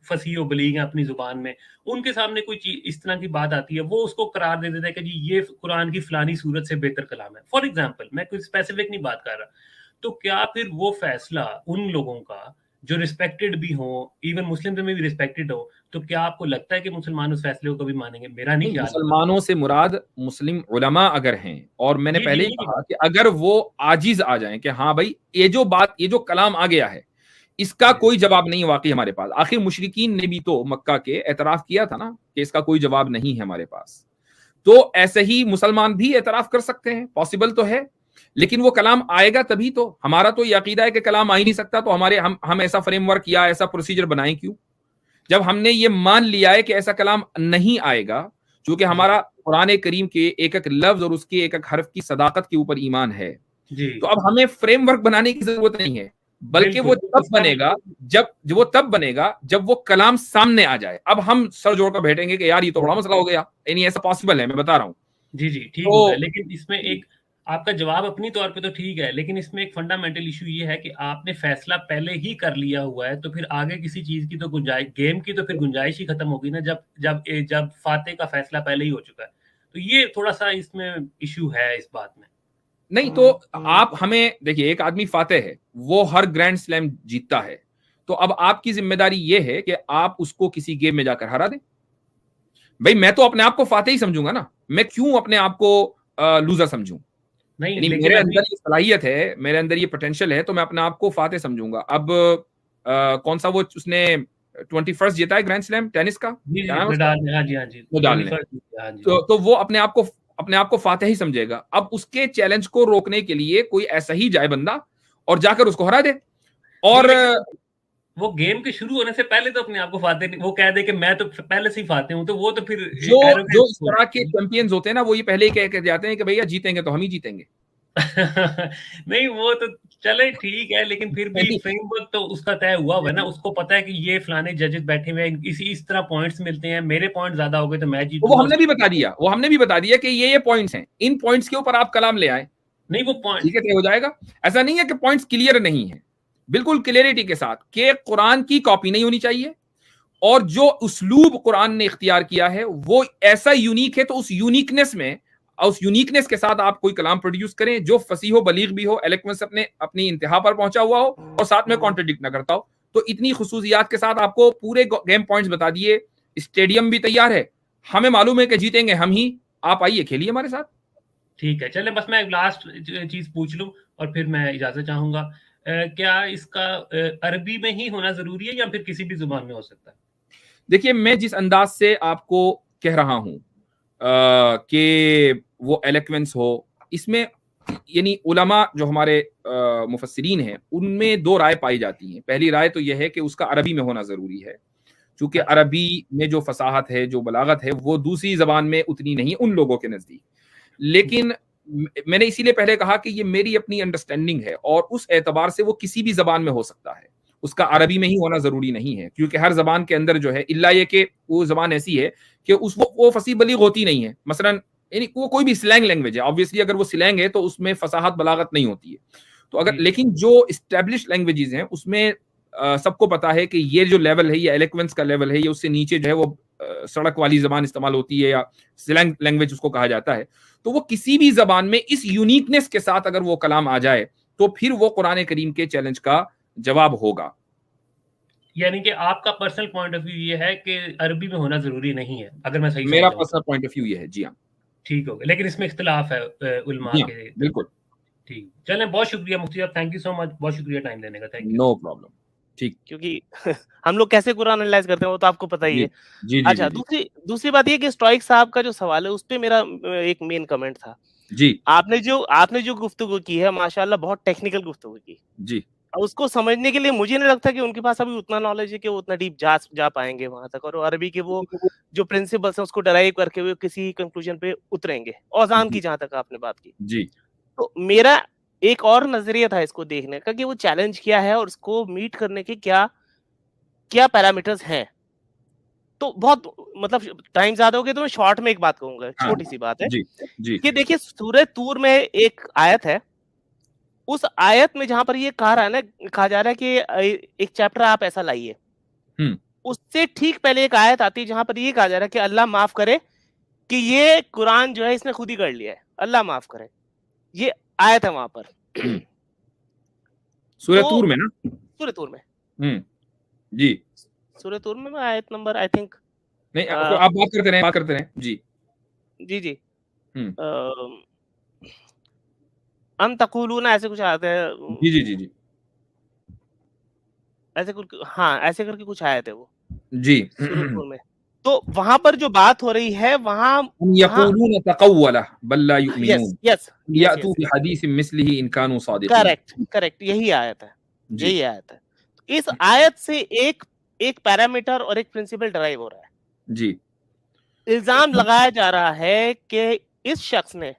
फसीह व बलीग हैं अपनी ज़ुबान में। उनके सामने कोई चीज़ इस तरह की बात आती है, वो उसको करार दे देता है कि जी ये कुरान की फलानी सूरत से बेहतर कलाम है। फॉर एग्ज़ाम्पल, मैं कोई स्पेसिफिक नहीं बात कर रहा। तो क्या फिर वो फैसला उन लोगों का जो रिस्पेक्टेड भी हो, इवन मुस्लिम में भी रिस्पेक्टेड हो, तो क्या आपको लगता है कि मुसलमान उस फैसले को कभी मानेंगे? मेरा नहीं नहीं, ख्याल। मुसलमानों से मुराद मुस्लिम उलमा अगर हैं, और मैंने जी, जी, पहले ही उनकी कहा बात। कि अगर वो आजिज आ जाएं कि हाँ भाई ये जो कलाम आ गया है इसका जी, कोई जवाब नहीं है वाकई हमारे पास। आखिर मुशरिकीन ने भी तो मक्का के एतराफ किया था ना कि इसका कोई जवाब नहीं है हमारे पास। तो ऐसे ही मुसलमान भी एतराफ कर सकते हैं, पॉसिबल तो है। लेकिन वो कलाम आएगा तभी तो। हमारा तो ये अकीदा है कि कलाम आ ही नहीं सकता, तो हम ऐसा फ्रेमवर्क या ऐसा प्रोसीजर बनाएं क्यों? जब हमने ये मान लिया है कि ऐसा कलाम नहीं आएगा, क्योंकि जी, हमारा कुरान करीम के एक एक लफ्ज और उसके एक एक हर्फ की सदाकत के ऊपर ईमान है, जी। तो अब हमें फ्रेमवर्क बनाने की जरूरत नहीं है। बल्कि बिल्कुल, वो तो तब इसका बनेगा मतलब जब वो कलाम सामने आ जाए। अब हम सर जोड़कर बैठेंगे कि यार ये तो बड़ा मसला हो गया, यानी ऐसा पॉसिबल है, मैं बता रहा हूं। जी, जी, ठीक होता है, तो लेकिन इसमें एक आपका जवाब अपनी तौर पे तो ठीक है, लेकिन इसमें एक फंडामेंटल इश्यू ये है कि आपने फैसला पहले ही कर लिया हुआ है, तो फिर आगे किसी चीज़ की तो गुंजाइश, गेम की तो फिर गुंजाइश ही खत्म होगी ना, जब फाते का फैसला पहले ही हो चुका है। तो ये थोड़ा-सा इसमें इश्यू है इस बात में। नहीं, तो आप हमें देखिए, एक आदमी फातेह है, वो हर ग्रैंड स्लैम जीतता है, तो अब आपकी जिम्मेदारी ये है कि आप उसको किसी गेम में जाकर हरा दें। भाई मैं तो अपने आप को फातेह ही समझूंगा ना, मैं क्यों अपने आप को लूजर समझूं? नहीं, यानी लेकिन मेरे अभी अंदर ये सलाहियत है, मेरे अंदर ये पोटेंशियल है, तो मैं अपने आप को फातेह समझूंगा। अब कौन सा वो उसने 21st जीता है ग्रैंड स्लैम टेनिस का, जी, क्या जी, नाम है उसका? नडाल ने, हाँ जी, हाँ जी, नडाल ने। 21st, हाँ जी। तो वो अपने आप को फातेह ही समझेगा। अब उसके चैलेंज को रोकने के लिए कोई ऐसा ही जाए बंदा और जाकर उसको हरा दे। नहीं, और लेकिन वो गेम के शुरू होने से पहले तो अपने आप को फाते नहीं, वो कह दे कि मैं तो पहले से ही फाते हूँ, तो वो तो फिर जो जो एरोगेंस इस हो तरह के जाती है। चैंपियंस होते हैं ना, वो ये पहले ही कह के जाते हैं कि भैया जीतेंगे तो हम ही जीतेंगे। नहीं, वो तो चले ठीक है, लेकिन फिर भी यानी फ्रेमवर्क तो उसका तय हुआ हुआ है ना, उसको पता है कि ये फलाने जजेस बैठे हुए हैं, इस तरह पॉइंट्स मिलते हैं, मेरे पॉइंट ज्यादा हो गए तो मैं तो वो जीतूंगा हमने भी उसके। बता दिया, कि ये पॉइंट्स हैं, इन पॉइंट्स के ऊपर आप कलाम ले आए, नहीं, वो पॉइंट। ठीक है, तय हो जाएगा। ऐसा नहीं है कि पॉइंट्स क्लियर नहीं है, बिल्कुल क्लियरिटी के साथ कि कुरान की कॉपी नहीं होनी चाहिए, और जो उसलूब कुरान ने इख्तियार किया है वो ऐसा यूनिक है, तो उस यूनिकनेस के साथ आप कोई कलाम प्रोड्यूस करें जो फसीह हो, बलीग भी हो, एलोक्वेंस अपनी इंतहा पर पहुंचा हुआ हो, और साथ में कॉन्ट्रडिक्ट ना करता हो। तो इतनी खुसूसियात के साथ आपको पूरे गेम पॉइंट्स बता दिए, स्टेडियम भी तैयार है, हमें मालूम है कि जीतेंगे हम ही, आप आइए, खेलिए हमारे साथ। ठीक है, चलें, बस मैं लास्ट चीज़ पूछ लूँ और फिर मैं इजाज़त चाहूँगा। क्या इसका अरबी में ही होना ज़रूरी है या फिर किसी भी ज़ुबान में हो सकता है? देखिए, मैं जिस अंदाज से आपको कह रहा हूँ कि वो एलोक्वेंस हो, इसमें यानी उलमा जो हमारे मुफस्सिरीन हैं, उनमें 2 राय पाई जाती हैं। पहली राय तो ये है कि उसका अरबी में होना ज़रूरी है, चूँकि अच्छा। अरबी में जो फ़साहत है, जो बलागत है, वो दूसरी ज़बान में उतनी नहीं है उन लोगों के नज़दीक। लेकिन मैंने इसीलिए पहले कहा कि ये मेरी अपनी अंडरस्टैंडिंग है और उस एतबार से वो किसी भी ज़बान में हो सकता है। उसका अरबी में ही होना ज़रूरी नहीं है, क्योंकि हर ज़बान के अंदर जो है, इल्ला ये कि वो ज़बान ऐसी है कि उस वो फसीह बलीग होती नहीं है। मसलन यानी वो कोई भी स्लैंग लैंग्वेज है, ऑब्वियसली अगर वो स्लैंग है तो उसमें फसाहत बलागत नहीं होती है। तो अगर जी, लेकिन जो एस्टैब्लिश्ड लैंग्वेजेज़ हैं उसमें सबको पता है कि ये जो लेवल है, ये एलोक्वेंस का लेवल है, ये उससे नीचे जो है वो सड़क वाली ज़बान इस्तेमाल होती है या स्लैंग लैंग्वेज उसको कहा जाता है। तो वो किसी भी ज़बान में इस यूनिकनेस के साथ अगर वो कलाम आ जाए, तो फिर वो कुरान करीम के चैलेंज का जवाब होगा। यानी कि आपका पर्सनल पॉइंट ऑफ व्यू ये है कि अरबी में होना ज़रूरी नहीं है, अगर मैं सही समझ मेरा रहा हूँ तो। पर्सनल पॉइंट ऑफ व्यू ये है। जी हाँ। ठीक हो गया, लेकिन इसमें इख्तिलाफ है उलमा जी हाँ, के। बिल्कुल। ठीक, चलें, बहुत शुक्रिया मुफ्ती साहब, थैंक यू सो मच, बहुत शुक्रिया टाइम देने का, थैंक यू। No problem. ठीक। क्योंकि हम लोग कैसे कुरान एनालाइज करते हैं वो तो आपको पता ही जी। है। जी, जी, अच्छा, जी, जी। दूसरी दूसरी बात ये कि स्टोइक साहब का जो सवाल है, उसपे मेरा एक मेन कमेंट था। जी, आपने जो गुफ्तगू की है, माशाल्लाह बहुत टेक्निकल गुफ्तगू की। जी। और उसको समझने के लिए मुझे नहीं लगता कि उनके पास अभी उतना नॉलेज है कि वो उतना डीप जा पाएँगे वहाँ तक, और अरबी के वो जो प्रिंसिपल्स हैं उसको डराइव करके वो किसी कंक्लूजन पे उतरेंगे। औज़ान की जी, जहाँ तक आपने बात की। जी। तो मेरा एक और नज़रिया था इसको देखने का कि वो चैलेंज क्या है और उसको मीट करने के क्या क्या पैरामीटर्स हैं। तो बहुत मतलब टाइम ज़्यादा हो गया तो मैं शॉर्ट में एक बात कहूँगा, हाँ। छोटी-सी बात है जी, जी, कि देखिए सूरह तूर में एक आयत है। उस आयत में जहाँ पर ये कहा रहा है ना, कहा जा रहा है कि एक चैप्टर आप ऐसा लाइए। हुँ। उससे ठीक पहले एक आयत आती है जहाँ पर ये कहा जा रहा है कि अल्लाह माफ़ करे कि ये कुरान जो है इसने खुद ही कर लिया है। अल्लाह माफ़ करे। ये आयत है वहाँ पर। हुँ। सूरह तो तूर में ना? सूरह तूर में हुँ। जी। सूरह तूर में आयत नंबर आई थिंक नहीं अ, आप बात करते रहें, बात करते रहें। जी। जी, जी। हुँ। अ, अन तक़ूलूना ऐसे कुछ आयत है। जी, जी, जी, जी। ऐसे कुछ, हाँ, ऐसे करके कुछ आयत है वो, जी। सूरह तूर में। तो वहाँ पर जो बात हो रही है वहाँ हम वहाँ यक़ूलून तक़व्वलह बल ला यस, युमिनून यस, यस, यातू यस, यस। बिहदीसिम मिस्लिही इन कानू सादिक़ीन। करेक्ट, करेक्ट, यही आयत है, जी। यही आयत है। तो इस आयत से एक एक पैरामीटर और एक प्रिंसिपल डिराइव हो रहा है। जी। इल्ज़ाम लगाया जा रहा है कि इस शख्स ने,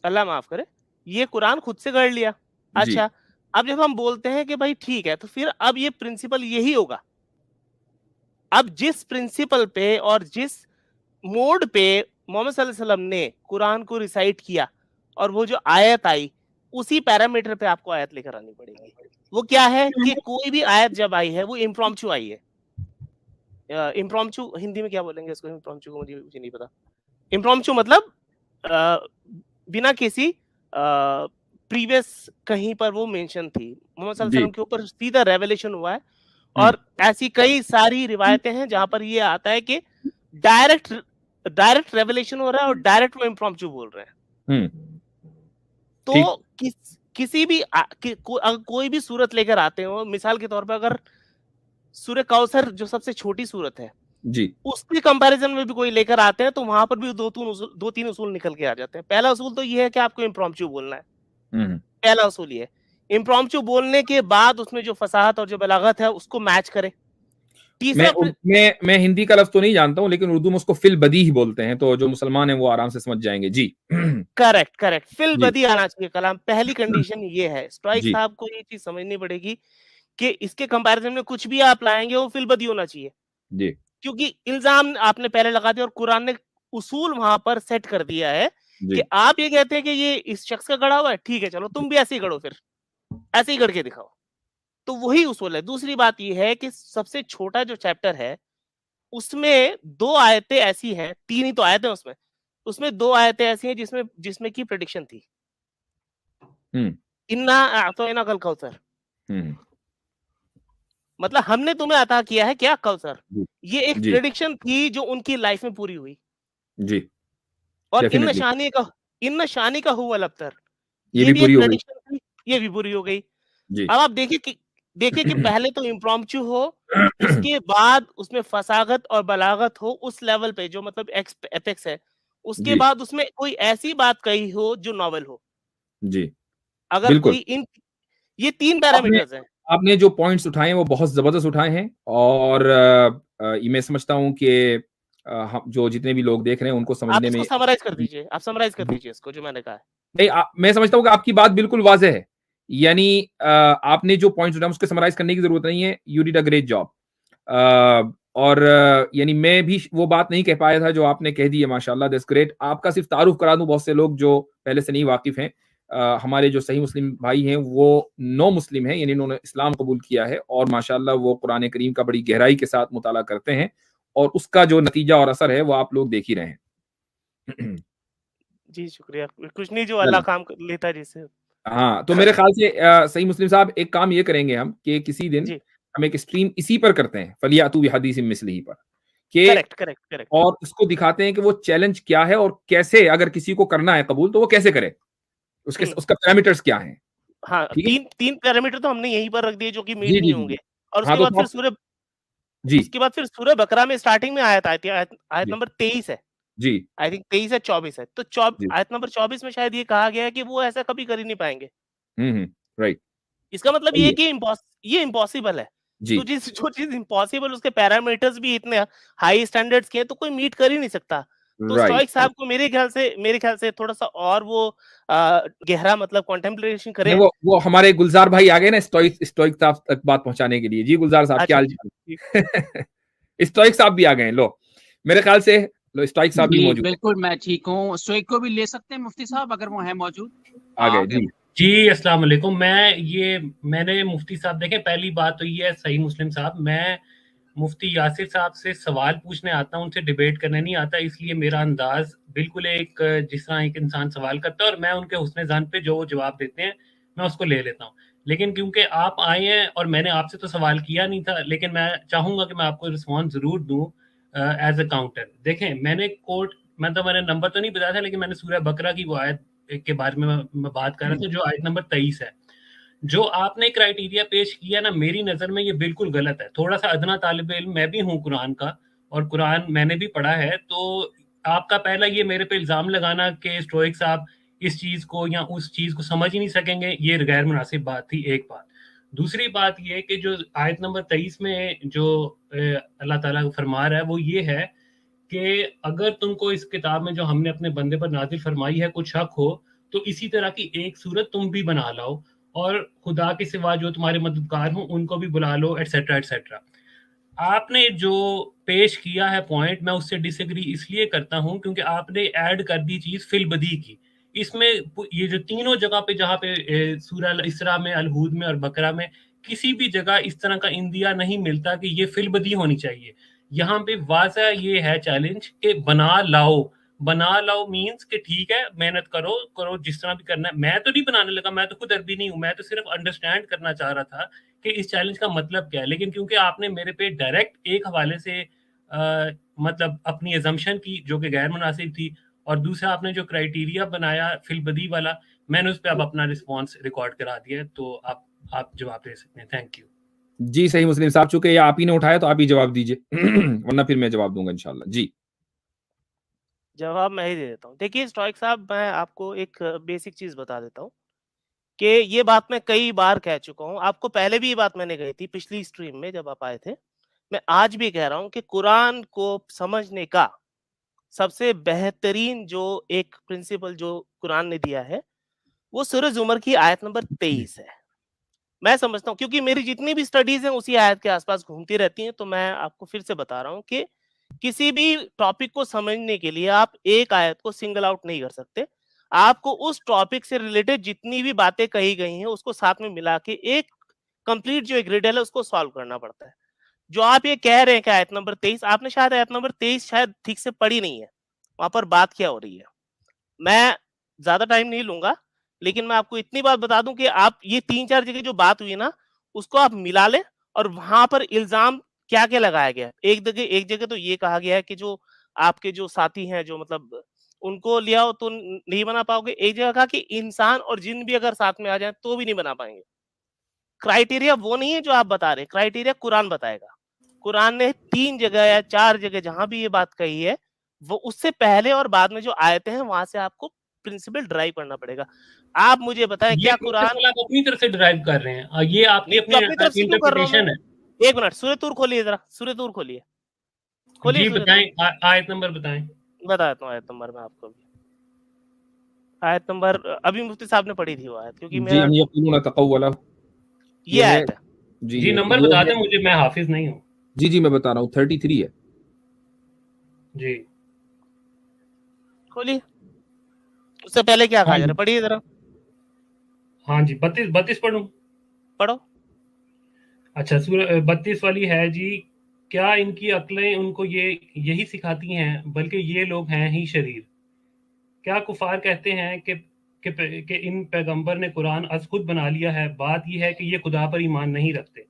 अल्लाह माफ़ करे, ये कुरान खुद से गढ़ लिया। जी। अच्छा, अब जब हम बोलते हैं कि भाई ठीक है, तो फिर अब ये प्रिंसिपल यही होगा। अब जिस प्रिंसिपल पे और जिस मोड पे मोहम्मद सल्लल्लाहु अलैहि वसल्लम ने कुरान को रिसाइट किया और वो जो आयत आई, उसी पैरामीटर पे आपको आयत लेकर आनी पड़ेगी। वो क्या है कि कोई भी आयत जब आई है वो इम्प्रॉम्प्टू आई है। इम्प्रॉम्प्टू हिंदी में क्या बोलेंगे इसको, इम्प्रॉम्प्टू को मुझे मुझे नहीं पता। इम्प्रॉम्प्टू मतलब अ, बिना किसी प्रीवियस कहीं पर वो मेंशन थी। मोहम्मद सल्लल्लाहु अलैहि जी। वसल्लम के ऊपर सीधा रेवलेशन हुआ है। हुँ। और ऐसी कई सारी रिवायतें हैं जहाँ पर ये आता है कि डायरेक्ट डायरेक्ट रेवलेशन हो रहा है और डायरेक्ट वो इम्प्रॉम्प्टू बोल रहे हैं। हुँ। ठीक। तो किसी भी अगर कोई भी सूरत लेकर आते हो, मिसाल के तौर पे अगर सूरह कौसर जो सबसे छोटी सूरत है, जी। उसके कंपैरिजन में भी कोई लेकर आते हैं तो वहां पर भी दो तीन उसूल निकल के आ जाते हैं। पहला उसूल तो ये है कि आपको इम्प्रॉम्प्टू बोलना है। हुँ। पहला उसूल ये है। इम्प्रॉम्प्टू बोलने के बाद उसमें जो फसाहत और जो बलागत है उसको मैच करे। तीसरा मैं हिंदी का लफ्ज़ तो नहीं जानता हूँ, लेकिन उर्दू में उसको फिल बदीह बोलते हैं, तो जो मुसलमान हैं वो आराम से समझ जाएँगे। जी। करेक्ट, करेक्ट, फिल जी। बदी आना चाहिए कलाम। पहली कंडीशन ये है। स्टोइक जी। साहब को ये चीज समझनी पड़ेगी कि इसके कंपैरिजन में कुछ भी आप लाएंगे वो फिल बदी होना चाहिए, जी। क्योंकि इल्जाम आपने पहले लगा दिया और कुरान ने उसूल वहां पर सेट कर दिया है कि जी। आप ये कहते हैं कि ये इस शख्स का गढ़ा हुआ है, ठीक है, चलो तुम भी ऐसे ही गढ़ो, फिर ऐसे ही गढ़ के दिखाओ। तो वही उसूल है। दूसरी बात ये है कि सबसे छोटा जो चैप्टर है उसमें दो आयतें ऐसी हैं, तीन ही तो आयतें उसमें, उसमें दो आयतें ऐसी हैं जिसमें जिसमें की प्रेडिक्शन थी। हुँ। इन्ना अअतैना कल कौसर, हुँ। मतलब हमने तुम्हें अता किया है क्या, कौसर। जी। ये एक जी। प्रेडिक्शन थी जो उनकी लाइफ में पूरी हुई। जी। और इन डेफिनेटली नशानी का हुआ अबतर, ये ये भी भी पूरी एक हो गई। प्रेडिक्शन थी, ये भी पूरी हो गई। जी अब आप देखिए कि पहले तो इम्प्रॉम्प्चू हो, उसके बाद उसमें फसागत और बलागत हो उस लेवल पे जो मतलब एपेक्स है, उसके जी बाद उसमें कोई ऐसी बात कही हो जो नॉवेल हो। जी अगर बिल्कुल। कोई ये 3 आपने पैरामीटर्स हैं। आपने जो पॉइंट्स उठाए हैं वो बहुत जबरदस्त उठाए हैं, और ये मैं समझता हूँ कि हम जो जितने भी लोग देख रहे हैं उनको आप समझने इसको में समराइज कर दीजिए, आप समराइज कर दीजिए इसको जो मैंने कहा है। नहीं, मैं समझता हूँ कि आपकी बात बिल्कुल वाज़ेह है। यानी आपने जो पॉइंट्स उठाए उसको समराइज़ करने की ज़रूरत नहीं है। You did a great job. और यानी मैं भी वो बात नहीं कह पाया था जो आपने कह दी है, माशाल्लाह दैट्स ग्रेट। आपका सिर्फ तारुफ करा दूँ बहुत से लोग जो पहले से नहीं वाकिफ़ हैं। हमारे जो सही मुस्लिम भाई हैं वो नो मुस्लिम हैं, यानी उन्होंने इस्लाम कबूल किया है और माशाल्लाह वो कुरान करीम का बड़ी गहराई के साथ मुताला करते हैं, और उसका जो नतीजा और असर है वो आप लोग देख ही रहे हैं। जी, शुक्रिया। कुछ नहीं, जो अल्लाह चलें। काम लेता है जिससे। हाँ, तो मेरे ख़्याल से सही मुस्लिम साहब एक काम ये करेंगे हम कि किसी दिन जी, हम एक स्ट्रीम इसी पर करते हैं, फलियातू बिहदीसिम मिस्लिही पर, कि करेक्ट, करेक्ट, करेक्ट। और उसको दिखाते हैं कि वो चैलेंज क्या है और कैसे, अगर किसी को करना है कबूल तो वो कैसे करे? हुँ, उसका पैरामीटर्स क्या हैं? हाँ, ठीक है? 3 पैरामीटर तो हमने यहीं पर रख दिए जो कि मीट जी, नहीं जी, जी। होंगे। और हाँ, तो आप जी, उसके बाद फिर सूरह बकरा में स्टार्टिंग में आयत आती है, आयत जी, नंबर 23 है। जी, आई थिंक 23 है, 24 है। तो जी। आयत नंबर 24 में शायद ये कहा गया है कि वो ऐसा कभी कर ही नहीं पाएँगे। हुँ, हुँ, राइट, इसका मतलब ये सही है है। कि ये इम्पॉसिबल है। तो जी, जो चीज़ इम्पॉसिबल, उसके पैरामीटर्स भी इतने हाई स्टैंडर्ड्स के हैं, तो कोई मीट कर ही नहीं सकता। तो राइट, स्टोइक साहब को मेरे ख्याल से थोड़ा-सा और वो गहरा मतलब कंटेम्पलेशन नहीं करें। वो हमारे गुलज़ार भाई आ गए ना स्टोइक स्टोइक साहब तक बात पहुँचाने के लिए। जी, गुलज़ार साहब क्या अच्छा, अच्छा। हाल-चाल? ठीक। स्टोइक साहब भी आ गए हैं, लो। मेरे ख़्याल से लो स्टोइक साहब भी जी, मौजूद बिल्कुल मैं ठीक हूँ। स्टोइक को भी ले सकते हैं मुफ्ती साहब अगर वो हैं मौजूद? आ गए, गए। जी। जी, अस्सलाम वालेकुम। मैंने मुफ्ती साहब देखें, पहली बात तो ये है सही मुस्लिम साहब, मैं मुफ्ती यासिर साहब से सवाल पूछने आता हूँ, उनसे डिबेट करने नहीं आता, इसलिए मेरा अंदाज़ बिल्कुल एक जिस तरह एक इंसान सवाल करता है और मैं उनके हुस्न ज़न पे जो वो जवाब देते हैं, मैं उसको ले लेता हूँ। लेकिन क्योंकि आप आए हैं और मैंने आपसे तो सवाल किया नहीं था, लेकिन मैं चाहूँगा कि मैं आपको रिस्पॉन्स ज़रूर दूँ एज़ अ काउंटर। देखें, मैंने नंबर तो नहीं बताया था, लेकिन मैंने सूरह बकरा की वो आयत के बारे में मैं बात कर रहा था, जो आयत नंबर 23 है। जो आपने क्राइटेरिया पेश किया ना, मेरी नज़र में ये बिल्कुल गलत है। थोड़ा-सा अदना तालिब इल्म मैं भी हूँ कुरान का, और कुरान मैंने भी पढ़ा है, तो आपका पहला ये मेरे पे इल्ज़ाम लगाना कि स्टोइक साहब इस चीज़ को या उस चीज़ को समझ ही नहीं सकेंगे, ये गैर मुनासिब बात थी, एक बात। दूसरी बात ये कि जो आयत नंबर 23 में जो अल्लाह ताला फरमा रहा है, वो ये है कि अगर तुमको इस किताब में जो हमने अपने बंदे पर नाज़िल फरमाई है कुछ शक हो, तो इसी तरह की एक सूरत तुम भी बना लाओ और खुदा के सिवा जो तुम्हारे मददगार हों उनको भी बुला लो, एटसेट्रा एटसेट्रा। आपने जो पेश किया है पॉइंट, मैं उससे डिसएग्री इसलिए करता हूँ क्योंकि आपने ऐड कर दी चीज़ फिल बदी की। इसमें ये जो तीनों जगह पे जहाँ पे सूरह अल इसरा में, अल हूद में और बकरा में किसी भी जगह इस तरह का इंदिया नहीं मिलता कि ये फिल बदी होनी चाहिए। यहाँ पे वाज़ह ये है चैलेंज कि बना लाओ। बना लाओ मीन्स कि ठीक है, मेहनत करो, करो जिस तरह भी करना है। मैं तो नहीं बनाने लगा, मैं तो खुद अरबी नहीं हूँ, मैं तो सिर्फ़ अंडरस्टैंड करना चाह रहा था कि इस चैलेंज का मतलब क्या है। लेकिन क्योंकि आपने मेरे पे डायरेक्ट एक हवाले से मतलब अपनी असम्पशन की जो कि गैर मुनासिब थी, और दूसरा आपने जो क्राइटेरिया बनाया फिलबदी वाला, मैंने उस पे अब अपना रिस्पॉन्स रिकॉर्ड करा दिया है, तो आप जवाब दे सकते हैं। Thank you. जी, सही मुस्लिम साहब, चूँकि ये आप ही ने उठाया तो आप ही जवाब दीजिए। वरना फिर मैं जवाब दूँगा इंशाअल्लाह। जी। जवाब मैं ही दे देता हूँ। देखिए स्टोइक साहब, मैं आपको एक बेसिक चीज़ बता देता हूँ कि ये बात मैं कई बार कह चुका हूँ। आपको पहले भी ये बात मैंने कही थी पिछली स्ट्रीम में जब आप आए थे। मैं आज भी कह रहा हूँ कि कुरान को समझने का सबसे बेहतरीन जो एक प्रिंसिपल जो कुरान ने दिया है, वो सूरह ज़ुमर की आयत नंबर 23 है। मैं समझता हूँ, क्योंकि मेरी जितनी भी स्टडीज़ हैं उसी आयत के आस-पास घूमती रहती हैं, तो मैं आपको फिर से बता रहा हूँ कि किसी भी टॉपिक को समझने के लिए आप एक आयत को सिंगल आउट नहीं कर सकते। आपको उस टॉपिक से रिलेटेड जितनी भी बातें कही गई हैं, उसको साथ में मिला के एक कंप्लीट जो एक रिडल है उसको सॉल्व करना पड़ता है। जो आप ये कह रहे हैं कि आयत नंबर 23, आपने शायद आयत नंबर 23 शायद ठीक से पढ़ी नहीं है। वहाँ पर बात क्या हो रही है? मैं ज़्यादा टाइम नहीं लूँगा, लेकिन मैं आपको इतनी बात बता दूँ कि आप ये 3-4 जगह जो बात हुई ना, उसको आप मिला लें और वहाँ पर इल्ज़ाम क्या-क्या लगाया गया है। एक जगह तो ये कहा गया है कि जो आपके जो साथी हैं, जो मतलब उनको ले आओ तो नहीं बना पाओगे। एक जगह कहा कि इंसान और जिन भी अगर साथ में आ जाए तो भी नहीं बना पाएंगे। क्राइटेरिया वो नहीं है जो आप बता रहे, क्राइटेरिया कुरान बताएगा। कुरान ने 3 जगह या 4 जगह जहां भी ये बात कही है, वो उससे पहले और बाद में जो आयतें हैं वहां से आपको प्रिंसिपल ड्राइव करना पड़ेगा। आप मुझे बताएं ये क्या कुरान प्रिंसिपल आप अपनी तरफ से ड्राइव कर रहे हैं, ये आपकी नहीं, तो अपनी तरफ से क्यों कर रहा हूं मैं? इंटरप्रिटेशन है। एक मिनट, सूरह तूर खोलिए जरा, सूरह तूर खोलिए, खोलिए जी सूरह बताएं, तूर। आयत नंबर बताएं। बताता हूँ आयत नंबर मैं आपको भी। आयत नंबर अभी मुफ्ती साहब ने पढ़ी थी वो आयत, क्योंकि जी मेरा हम यक़ूलून तक़व्वला, ये है आयत है। जी जी नंबर ये बता है, दें मुझे, मैं हाफिज नहीं हूँ। जी मैं बता रहा हूँ 33 है जी खोलिए, उससे पहले क्या कहा हाँ जा रहा जी, है, पढ़िए जरा, हाँ जी 32 पढ़ूं। पढ़ो। अच्छा, सूरह 32 वाली है जी। क्या इनकी अक्लें उनको यही सिखाती हैं, बल्कि ये लोग हैं ही शरीर। क्या कुफार कहते हैं कि इन पैगंबर ने कुरान अज खुद बना लिया है। बात यह है कि ये खुदा पर ईमान नहीं रखते।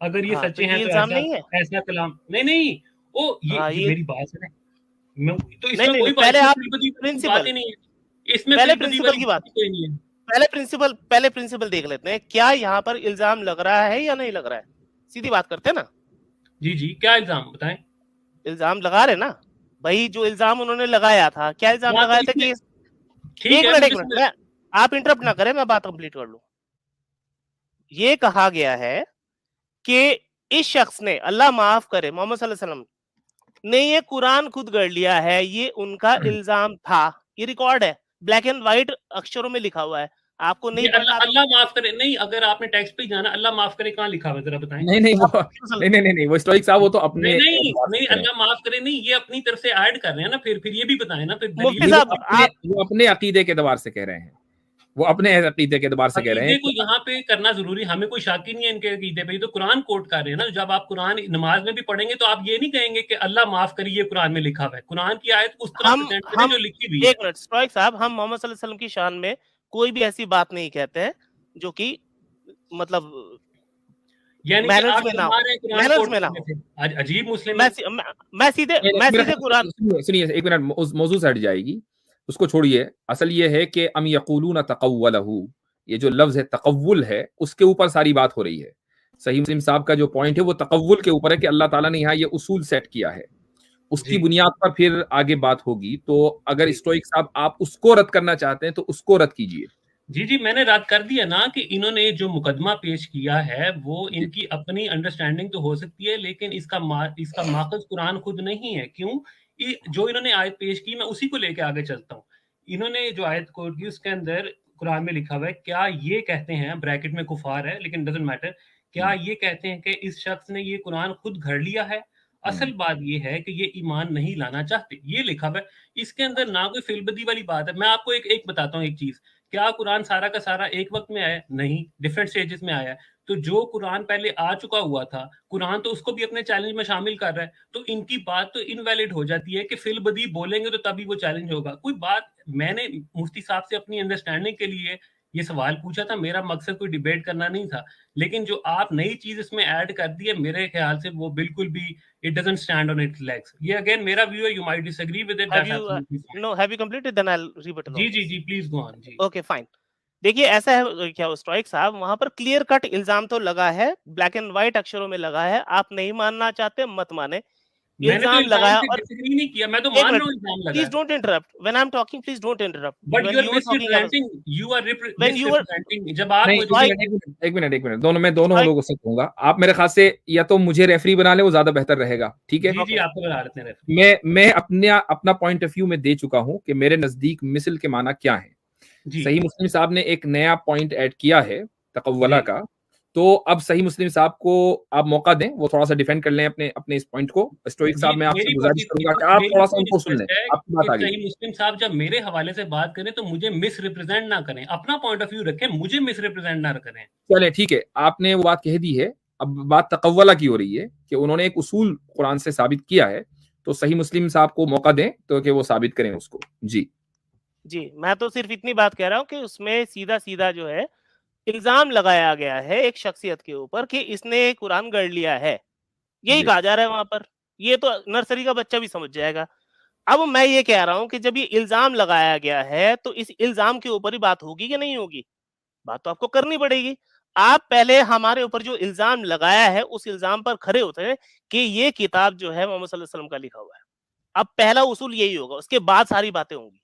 अगर ये हाँ, तो सच्चे ये हैं तो इल्जाम ऐसा नहीं है। ऐसा कलाम नहीं हाँ, ये ये मेरी बात सुने। तो नहीं इसमें नहीं नहीं, कोई बात, पहले इसमें आप फिलबदी वाली कोई बात प्रिंसिपल, ही नहीं है। इसमें पहले फिलबदी प्रिंसिपल वाली की बात बात, ही कोई नहीं है। पहले प्रिंसिपल देख लेते हैं, क्या यहाँ पर इल्जाम लग रहा है या नहीं लग रहा है। सीधी बात करते हैं ना, जी जी, क्या इल्जाम बताएं। इल्जाम लगा रहे ना भाई, जो इल्जाम उन्होंने लगाया था, क्या इल्जाम हाँ, तो लगाया था इसमें कि ठीक एक है, मिनट एक मुझे मिनट, मैं आप इंटरप्ट ना करें, मैं बात कंप्लीट कर लूं। ये कहा गया है कि इस शख्स ने, अल्लाह माफ करे, मोहम्मद सल्लल्लाहु अलैहि वसल्लम ने ये कुरान खुद गढ़ लिया है, ये उनका इल्जाम था। ये रिकॉर्ड है, ब्लैक एंड व्हाइट अक्षरों में लिखा हुआ है, आपको ये नहीं अल्लाह पढ़ना तो अल्लाह माफ करे नहीं, अगर आपने टेक्स्ट पे जाना अल्लाह माफ करे कहाँ लिखा हुआ है, जरा बताएं। नहीं वो नहीं वो स्टोइक साहब वो तो अपने एतबार से कह रहे हैं। अल्लाह माफ करे नहीं, ये अपनी तरफ से ऐड कर रहे हैं ना, फिर ये भी बताएं ना, फिर दलील मुफ्ती नहीं, साहब आप वो अपने अकीदे के एतबार से कह रहे हैं, वो अपने अकीदे के एतबार से कह रहे अकीदे हैं को यहाँ पे करना जरूरी, हमें कोई शक ही नहीं है इनके अकीदे पे। ये तो कुरान कोट कर रहे हैं ना। जब आप कुरान नमाज में भी पढ़ेंगे तो आप ये नहीं कहेंगे कि अल्लाह माफ करिए, ये कुरान में लिखा हुआ है। कुरान की आयत उस तरह प्रेजेंट करें हम जो लिखी हुई है। एक मिनट स्ट्राइक साहब, हम मोहम्मद सल्लल्लाहु अलैहि वसल्लम की शान में कोई भी ऐसी बात नहीं कहते हैं जो कि मतलब यानी कि मैनर्स आप में ना शर्मा हो, रहे हैं कुरान मैनर्स कोट में ना करने हो। से। अजीब मुस्लिम मैं है। मैं सीधे कुरान, सुनिए एक मिनट, उस मौजू से हट जाएगी, उसको छोड़िए। असल ये है कि अम यक़ूलून तक़व्वलहू, ये जो लफ्ज है तक़व्वुल है, उसके ऊपर सारी बात हो रही है। सही मुस्लिम साहब का जो पॉइंट है वो तक़व्वुल के ऊपर है कि अल्लाह ताला ने यहाँ ये उसूल सेट किया है, उसकी जी बुनियाद पर फिर आगे बात होगी। तो अगर जी स्टोइक साहब आप उसको रद्द करना चाहते हैं तो उसको रद्द कीजिए। जी मैंने रद्द कर दिया ना कि इन्होंने जो मुकदमा पेश किया है वो जी इनकी अपनी अंडरस्टैंडिंग तो हो सकती है, लेकिन इसका माखज कुरान खुद नहीं है। क्यों? जो इन्होंने आयत पेश की, मैं उसी को लेके आगे चलता हूँ। इन्होंने जो आयत कोट की उसके अंदर कुरान में लिखा हुआ है, क्या ये कहते हैं, ब्रैकेट में कुफार है लेकिन डजंट मैटर, क्या ये कहते हैं कि इस शख्स ने ये कुरान खुद घड़ लिया है। असल बात ये है कि ये ईमान नहीं लाना चाहते, ये लिखा हुआ है। इसके अंदर ना कोई फिलबदी वाली बात है। मैं आपको एक बताता हूँ एक चीज। क्या कुरान सारा का सारा एक वक्त में आया? नहीं, डिफरेंट स्टेजेस में आया है। तो जो कुरान पहले आ चुका हुआ था, कुरान तो उसको भी अपने चैलेंज में शामिल कर रहा है। तो इनकी बात तो इनवैलिड हो जाती है कि फिल बदी बोलेंगे तो तभी वो चैलेंज होगा। कोई बात, मैंने मुफ्ती साहब से अपनी अंडरस्टैंडिंग के लिए ये सवाल पूछा था, मेरा मकसद कोई डिबेट करना नहीं था। लेकिन जो आप नई चीज इसमें ऐड कर दी है, मेरे ख्याल से वो बिल्कुल भी it doesn't stand on its legs. ये अगेन मेरा व्यू है, you might disagree with it, that's absolutely fine. No have you completed, then I will rebut on this. जी प्लीज गो ऑन जी। Okay fine. देखिए ऐसा है क्या strike साहब, वहां पर क्लियर कट इल्जाम तो लगा है, ब्लैक एंड व्हाइट अक्षरों में लगा है। आप नहीं मानना चाहते मत माने, मैंने तो इल्जाम लगा इल्जाम है। से और डिसएग्री नहीं किया, मैं तो एक मान मिनट रहा हूँ इल्जाम लगा प्लीज है। Don't interrupt when I am talking, please don't interrupt but when you are you were talking. You are when you were misrepresenting. जब आप नहीं मुझे एक मिनट दोनों लोगों से कहूंगा। आप मेरे ख्याल से या तो मुझे रेफरी बना ले, वो ज्यादा बेहतर रहेगा, ठीक है? जी आपको बता रहे थे। मैं अपना पॉइंट ऑफ व्यू में दे चुका हूं कि मेरे नजदीक मिसल के माना क्या है। जी सही मुस्लिम साहब ने एक नया पॉइंट ऐड किया है तकव्वला का। तो अब सही मुस्लिम साहब को आप मौका दें, वो थोड़ा सा डिफेंड कर लें अपने इस पॉइंट को। स्टोइक साहब, मैं आपसे गुजारिश करूंगा कि आप थोड़ा सा उनको सुन लें, आपकी बात आ गई। सही मुस्लिम साहब जब मेरे हवाले से बात करें तो मुझे मिस रिप्रेजेंट ना करें, अपना पॉइंट ऑफ व्यू रखें, मुझे मिस रिप्रेजेंट ना करें। चले ठीक है, आपने वो बात कह दी है। अब बात तकव्वला की हो रही है कि उन्होंने एक उसूल कुरान से साबित किया है, तो सही मुस्लिम साहब को मौका दें तो कि वो साबित करें उसको। जी मैं तो सिर्फ इतनी बात कह रहा हूँ कि उसमें सीधा सीधा जो है इल्जाम लगाया गया है एक शख्सियत के ऊपर कि इसने कुरान गढ़ लिया है, यही जी कहा जा रहा है वहां पर। ये तो नर्सरी का बच्चा भी समझ जाएगा। अब मैं ये कह रहा हूं कि जब ये इल्जाम लगाया गया है तो इस इल्जाम के ऊपर ही बात होगी कि नहीं होगी? बात तो आपको करनी पड़ेगी। आप पहले हमारे ऊपर जो इल्जाम लगाया है उस इल्जाम पर खड़े होते हैं कि ये किताब जो है मोहम्मद सल्लल्लाहु अलैहि वसल्लम का लिखा हुआ है। अब पहला उसूल यही होगा, उसके बाद सारी बातें होंगी।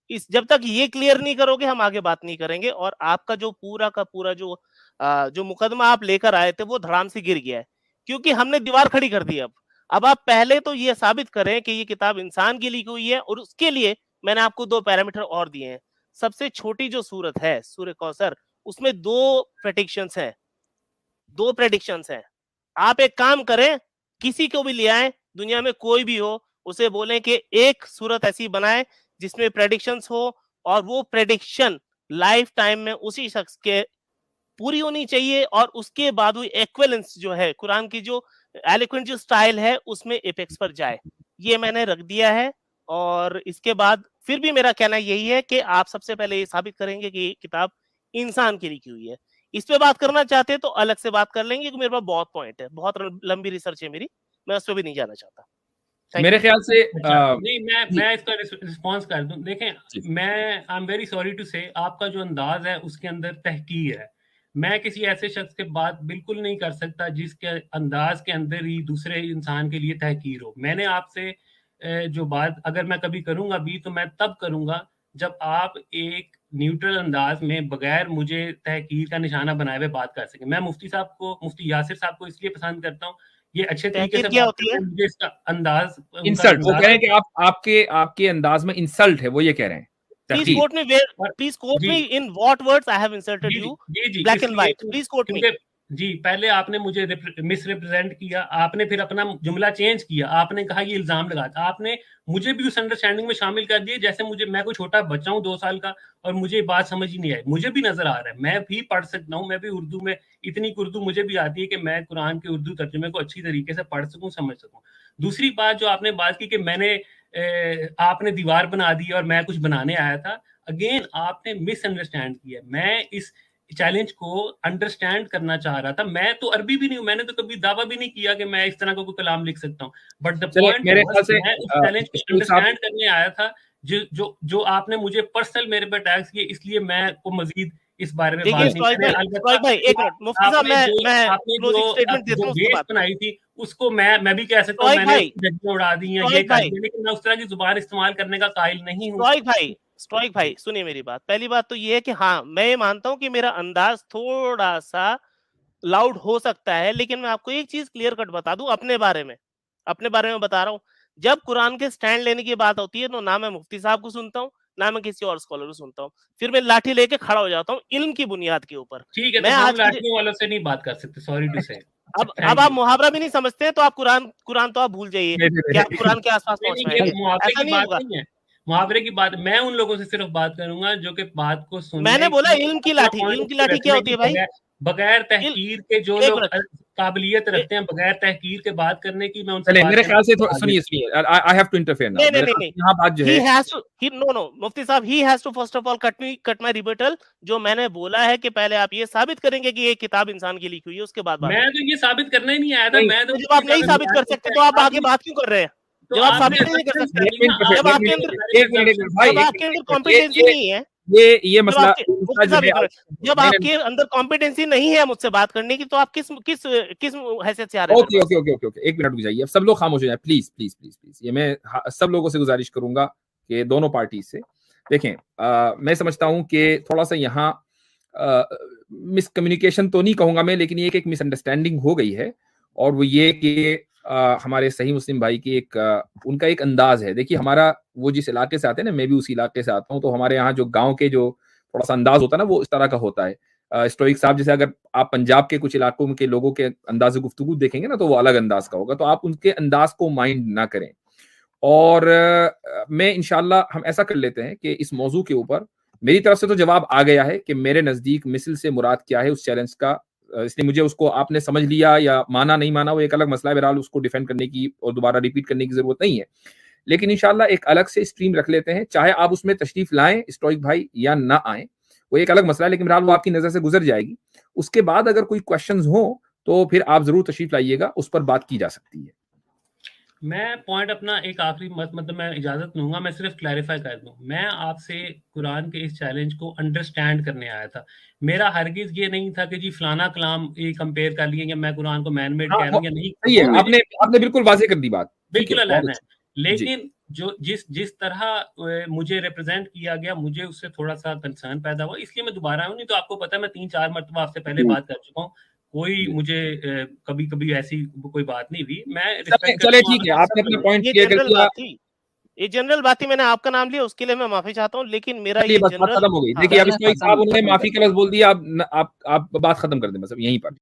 इस जब तक ये क्लियर नहीं करोगे हम आगे बात नहीं करेंगे। और आपका जो पूरा का पूरा जो मुकदमा आप लेकर आए थे वो धड़ाम से गिर गया है, क्योंकि हमने दीवार खड़ी कर दी। अब आप पहले तो ये साबित करें कि ये किताब इंसान की लिखी हुई है, और उसके लिए मैंने आपको 2 पैरामीटर और दिए हैं। सबसे छोटी जो सूरत है सूरह कौसर, उसमें 2 प्रेडिक्शंस हैं, 2 प्रेडिक्शंस हैं। आप एक काम करें, किसी को भी ले आए, दुनिया में कोई भी हो, उसे बोलें कि एक सूरत ऐसी बनाए जिसमें प्रेडिक्शंस हो, और वो प्रेडिक्शन लाइफ टाइम में उसी शख्स के पूरी होनी चाहिए, और उसके बाद वो एक्वेलेंस जो है कुरान की जो एलोक्वेंट जो स्टाइल है उसमें एपेक्स पर जाए। ये मैंने रख दिया है। और इसके बाद फिर भी मेरा कहना यही है कि आप सबसे पहले ये साबित करेंगे कि ये किताब इंसान की लिखी हुई है। इस पे बात करना चाहते हैं तो अलग से बात कर लेंगे, क्योंकि मेरे पास बहुत पॉइंट है, बहुत लंबी रिसर्च है मेरी, मैं उस पर भी नहीं जाना चाहता। Thank मेरे you. ख्याल से अच्छा, नहीं मैं इसका रिस्पॉन्स कर दूं। देखें, मैं I am very sorry to say, आपका जो अंदाज है उसके अंदर तहकीर है। मैं किसी ऐसे शख्स के बात बिल्कुल नहीं कर सकता जिसके अंदाज के अंदर ही दूसरे इंसान के लिए तहकीर हो। मैंने आपसे जो बात अगर मैं कभी करूंगा भी तो मैं तब करूंगा जब आप एक न्यूट्रल अंदाज में बगैर मुझे तहकीर का निशाना बनाए हुए बात कर सकें। मैं मुफ्ती साहब को, मुफ्ती यासिर साहब को इसलिए पसंद करता हूँ, ये अच्छे तरीके से तहकीर क्या बात होती करते है? हैं, मुझे इसका अंदाज, उनका इंसल्ट, वो अंदाज कह रहे हैं कि आपके अंदाज में इंसल्ट है, वो ये कह रहे हैं। Please तहकीर। quote me where, और please quote ji me in what words I have insulted ji you, ji ji black and इसलिए white. Please quote me. क्योंकि जी पहले आपने मुझे मिसरिप्रेजेंट किया, आपने फिर अपना जुमला चेंज किया, आपने कहा ये इल्जाम लगाता, आपने मुझे भी उस अंडरस्टैंडिंग में शामिल कर दिया जैसे मैं कोई छोटा बच्चा हूँ 2 साल का और मुझे बात समझ ही नहीं आई। मुझे भी नजर आ रहा है, मैं भी पढ़ सकता हूँ, मैं भी उर्दू में इतनी उर्दू मुझे भी आती है कि मैं कुरान के उर्दू तर्जुमे को अच्छी तरीके से पढ़ सकूं, समझ सकूं। दूसरी बात जो आपने बात की कि मैंने आपने दीवार बना दी और मैं कुछ बनाने आया था, अगेन आपने मिसअंडरस्टैंड किया। मैं इस चैलेंज को अंडरस्टैंड करना चाह रहा था। मैं तो अरबी भी नहीं हूं, मैंने तो कभी दावा भी नहीं किया कि मैं इस तरह का कोई कलाम लिख सकता हूं, बट द चलिए, पॉइंट मेरे ख्याल से मैं उस चैलेंज को अंडरस्टैंड करने आया था। जो आपने मुझे पर्सनल मेरे पे टैक्स किए, इसलिए मैं को मजीद इस बारे में देखिए बात नहीं स्ट्राइक मैंने। भाई, अलबत्ता स्ट्राइक भाई एक मिनट, मुफ्ती साहब मैं क्लोजिंग स्टेटमेंट देता जो हूं, उसके बेस बाद बनाई थी उसको मैं भी कह सकता हूँ स्ट्राइक मैंने भाई, उसकी धज्जियां उड़ा दी हैं, ये स्ट्राइक कर भाई, दिया, लेकिन मैं उस तरह की जुबान इस्तेमाल करने का कायल नहीं हूँ। स्ट्राइक भाई सुनिए मेरी बात। पहली बात तो ये है कि हाँ, मैं ये मानता हूं कि मेरा अंदाज थोड़ा सा लाउड हो सकता है, लेकिन मैं आपको एक चीज क्लियर कट बता दूं अपने बारे में बता रहा हूं। जब कुरान के स्टैंड लेने की बात होती है तो ना मैं मुफ्ती साहब को सुनता हूं, ना मैं किसी और स्कॉलर को सुनता हूं, फिर मैं लाठी लेके खड़ा हो जाता हूं इल्म की बुनियाद के ऊपर। ठीक है, तो मैं हम आज की लाठियों वालों से नहीं बात कर सकते, सॉरी टू से। अब थैंक आप यू। मुहावरा भी नहीं समझते हैं तो आप कुरान तो आप भूल जाइए कि आप कुरान के आसपास नहीं पहुंच नहीं, ये पाएंगे। मुहावरे ऐसा की नहीं बात होगा। नहीं है, मुहावरे की बात मैं उन लोगों से सिर्फ बात करूंगा जो कि बात को मैंने सुनने बोला की, इल्म की अपना लाठी, पॉइंट इल्म की लाठी क्या रखने होती की, है भाई? बगैर इल, तहकीर के जो एक लोग मिनट, काबिलियत ए- रखते हैं बगैर तहकीर के बात करने की, मैं उनसे चलिए, बात मेरे ख्याल से करने सुनिए, I have to interfere now. मेरे ख्याल नहीं, से यहाँ बात जो he है, has to, no, मुफ्ती साहब, he has to first of all cut my rebuttal। जो मैंने बोला है कि पहले आप ये साबित करेंगे कि ये किताब इंसान की लिखी हुई है, उसके बाद बात मैं करेंगे। तो ये साबित करना ही नहीं आया था, नहीं, मैं तो तो जब आप नहीं साबित कर सकते तो आप आगे बात क्यों कर रहे हैं? तो जब आप आपने साबित नहीं कर assumptions सकते, कर ली ना, जब आपके अंदर एक मिनट भाई, जब आपके अंदर ये कॉम्पिटेंसी नहीं है, ये जब मसला आपके मुफ्ती साहब जो है, एक मिनट, जब नहीं, आपके अंदर कॉम्पिटेंसी नहीं है मुझसे बात करने की, तो आप किस किस किस हैसियत से आ रहे हैं मेरे ओके पास? ओके, एक मिनट रुक जाइए। अब सब लोग खामोश हो जाए प्लीज प्लीज प्लीज प्लीज। ये मैं सब लोगों से गुजारिश करूंगा कि दोनों पार्टी से देखें। मैं समझता हूं कि थोड़ा सा यहाँ मिसकम्युनिकेशन तो नहीं कहूंगा मैं, लेकिन ये एक मिसअंडरस्टैंडिंग हो गई है। और वो ये कि हमारे सही मुस्लिम भाई की उनका एक अंदाज है। देखिए, हमारा वो जिस इलाके से आते हैं ना, मैं भी उसी इलाके से आता हूँ, तो हमारे यहाँ जो गाँव के जो थोड़ा सा अंदाज होता है ना, वो इस तरह का होता है। स्टोइक साहब जैसे अगर आप पंजाब के कुछ इलाकों के लोगों के अंदाज गुफ्तगू देखेंगे ना, तो वो अलग अंदाज का होगा, तो आप उनके अंदाज को माइंड ना करें। और मैं इंशाल्लाह हम ऐसा कर लेते हैं कि इस मौजू के ऊपर मेरी तरफ से तो जवाब आ गया है कि मेरे नजदीक मिसल से मुराद क्या है उस चैलेंज का। इसलिए मुझे उसको आपने समझ लिया या माना नहीं माना वो एक अलग मसला है, बहरहाल उसको डिफेंड करने की और दोबारा रिपीट करने की जरूरत नहीं है। लेकिन इंशाल्लाह एक अलग से स्ट्रीम रख लेते हैं, चाहे आप उसमें तशरीफ लाएं स्टोइक भाई या ना आए, वो एक अलग मसला है, लेकिन बहरहाल वो आपकी नजर से गुजर जाएगी। उसके बाद अगर कोई क्वेश्चंस हो तो फिर आप जरूर तशरीफ लाइएगा, उस पर बात की जा सकती है। मैं पॉइंट अपना एक आखिरी मतलब मैं इजाजत लूंगा, मैं सिर्फ क्लैरिफाई कर दूं। मैं आपसे कुरान के इस चैलेंज को अंडरस्टैंड करने आया था। मेरा हरगिज ये नहीं था कि जी फलाना कलाम ये कंपेयर कर लिए, या मैं कुरान को मैन मेड कह रहा हूँ या नहीं, सही है, वो मेरे आपने बिल्कुल वाजे कर दी बात, ठीक बिल्कुल है, बहुत अलाइन है। अच्छा। जी लेकिन जो जिस तरह मुझे रिप्रेजेंट किया गया, मुझे उससे थोड़ा सा कंसर्न पैदा हुआ, इसलिए मैं दोबारा आया हूं। नहीं तो आपको पता है मैं 3-4 मरतबा आपसे पहले जी बात कर चुका हूँ, कोई जी। मुझे कभी कभी ऐसी कोई बात नहीं हुई। मैं रिस्पेक्ट चले करता हूँ ठीक है, आपकी आपने अपना पॉइंट ये क्लियर कर जनरल दिया। बात थी, ये जनरल बात थी, मैंने आपका नाम लिया उसके लिए मैं माफी चाहता हूँ, लेकिन मेरा चलिए ये बस बात जनरल खत्म हो गई। हाँ देखिए अब चलें इसमें खत्म साहब उन्होंने खत्म माफी करें। का लफ्ज बोल दिया, आप बात खत्म कर दें बस अब यहीं पर।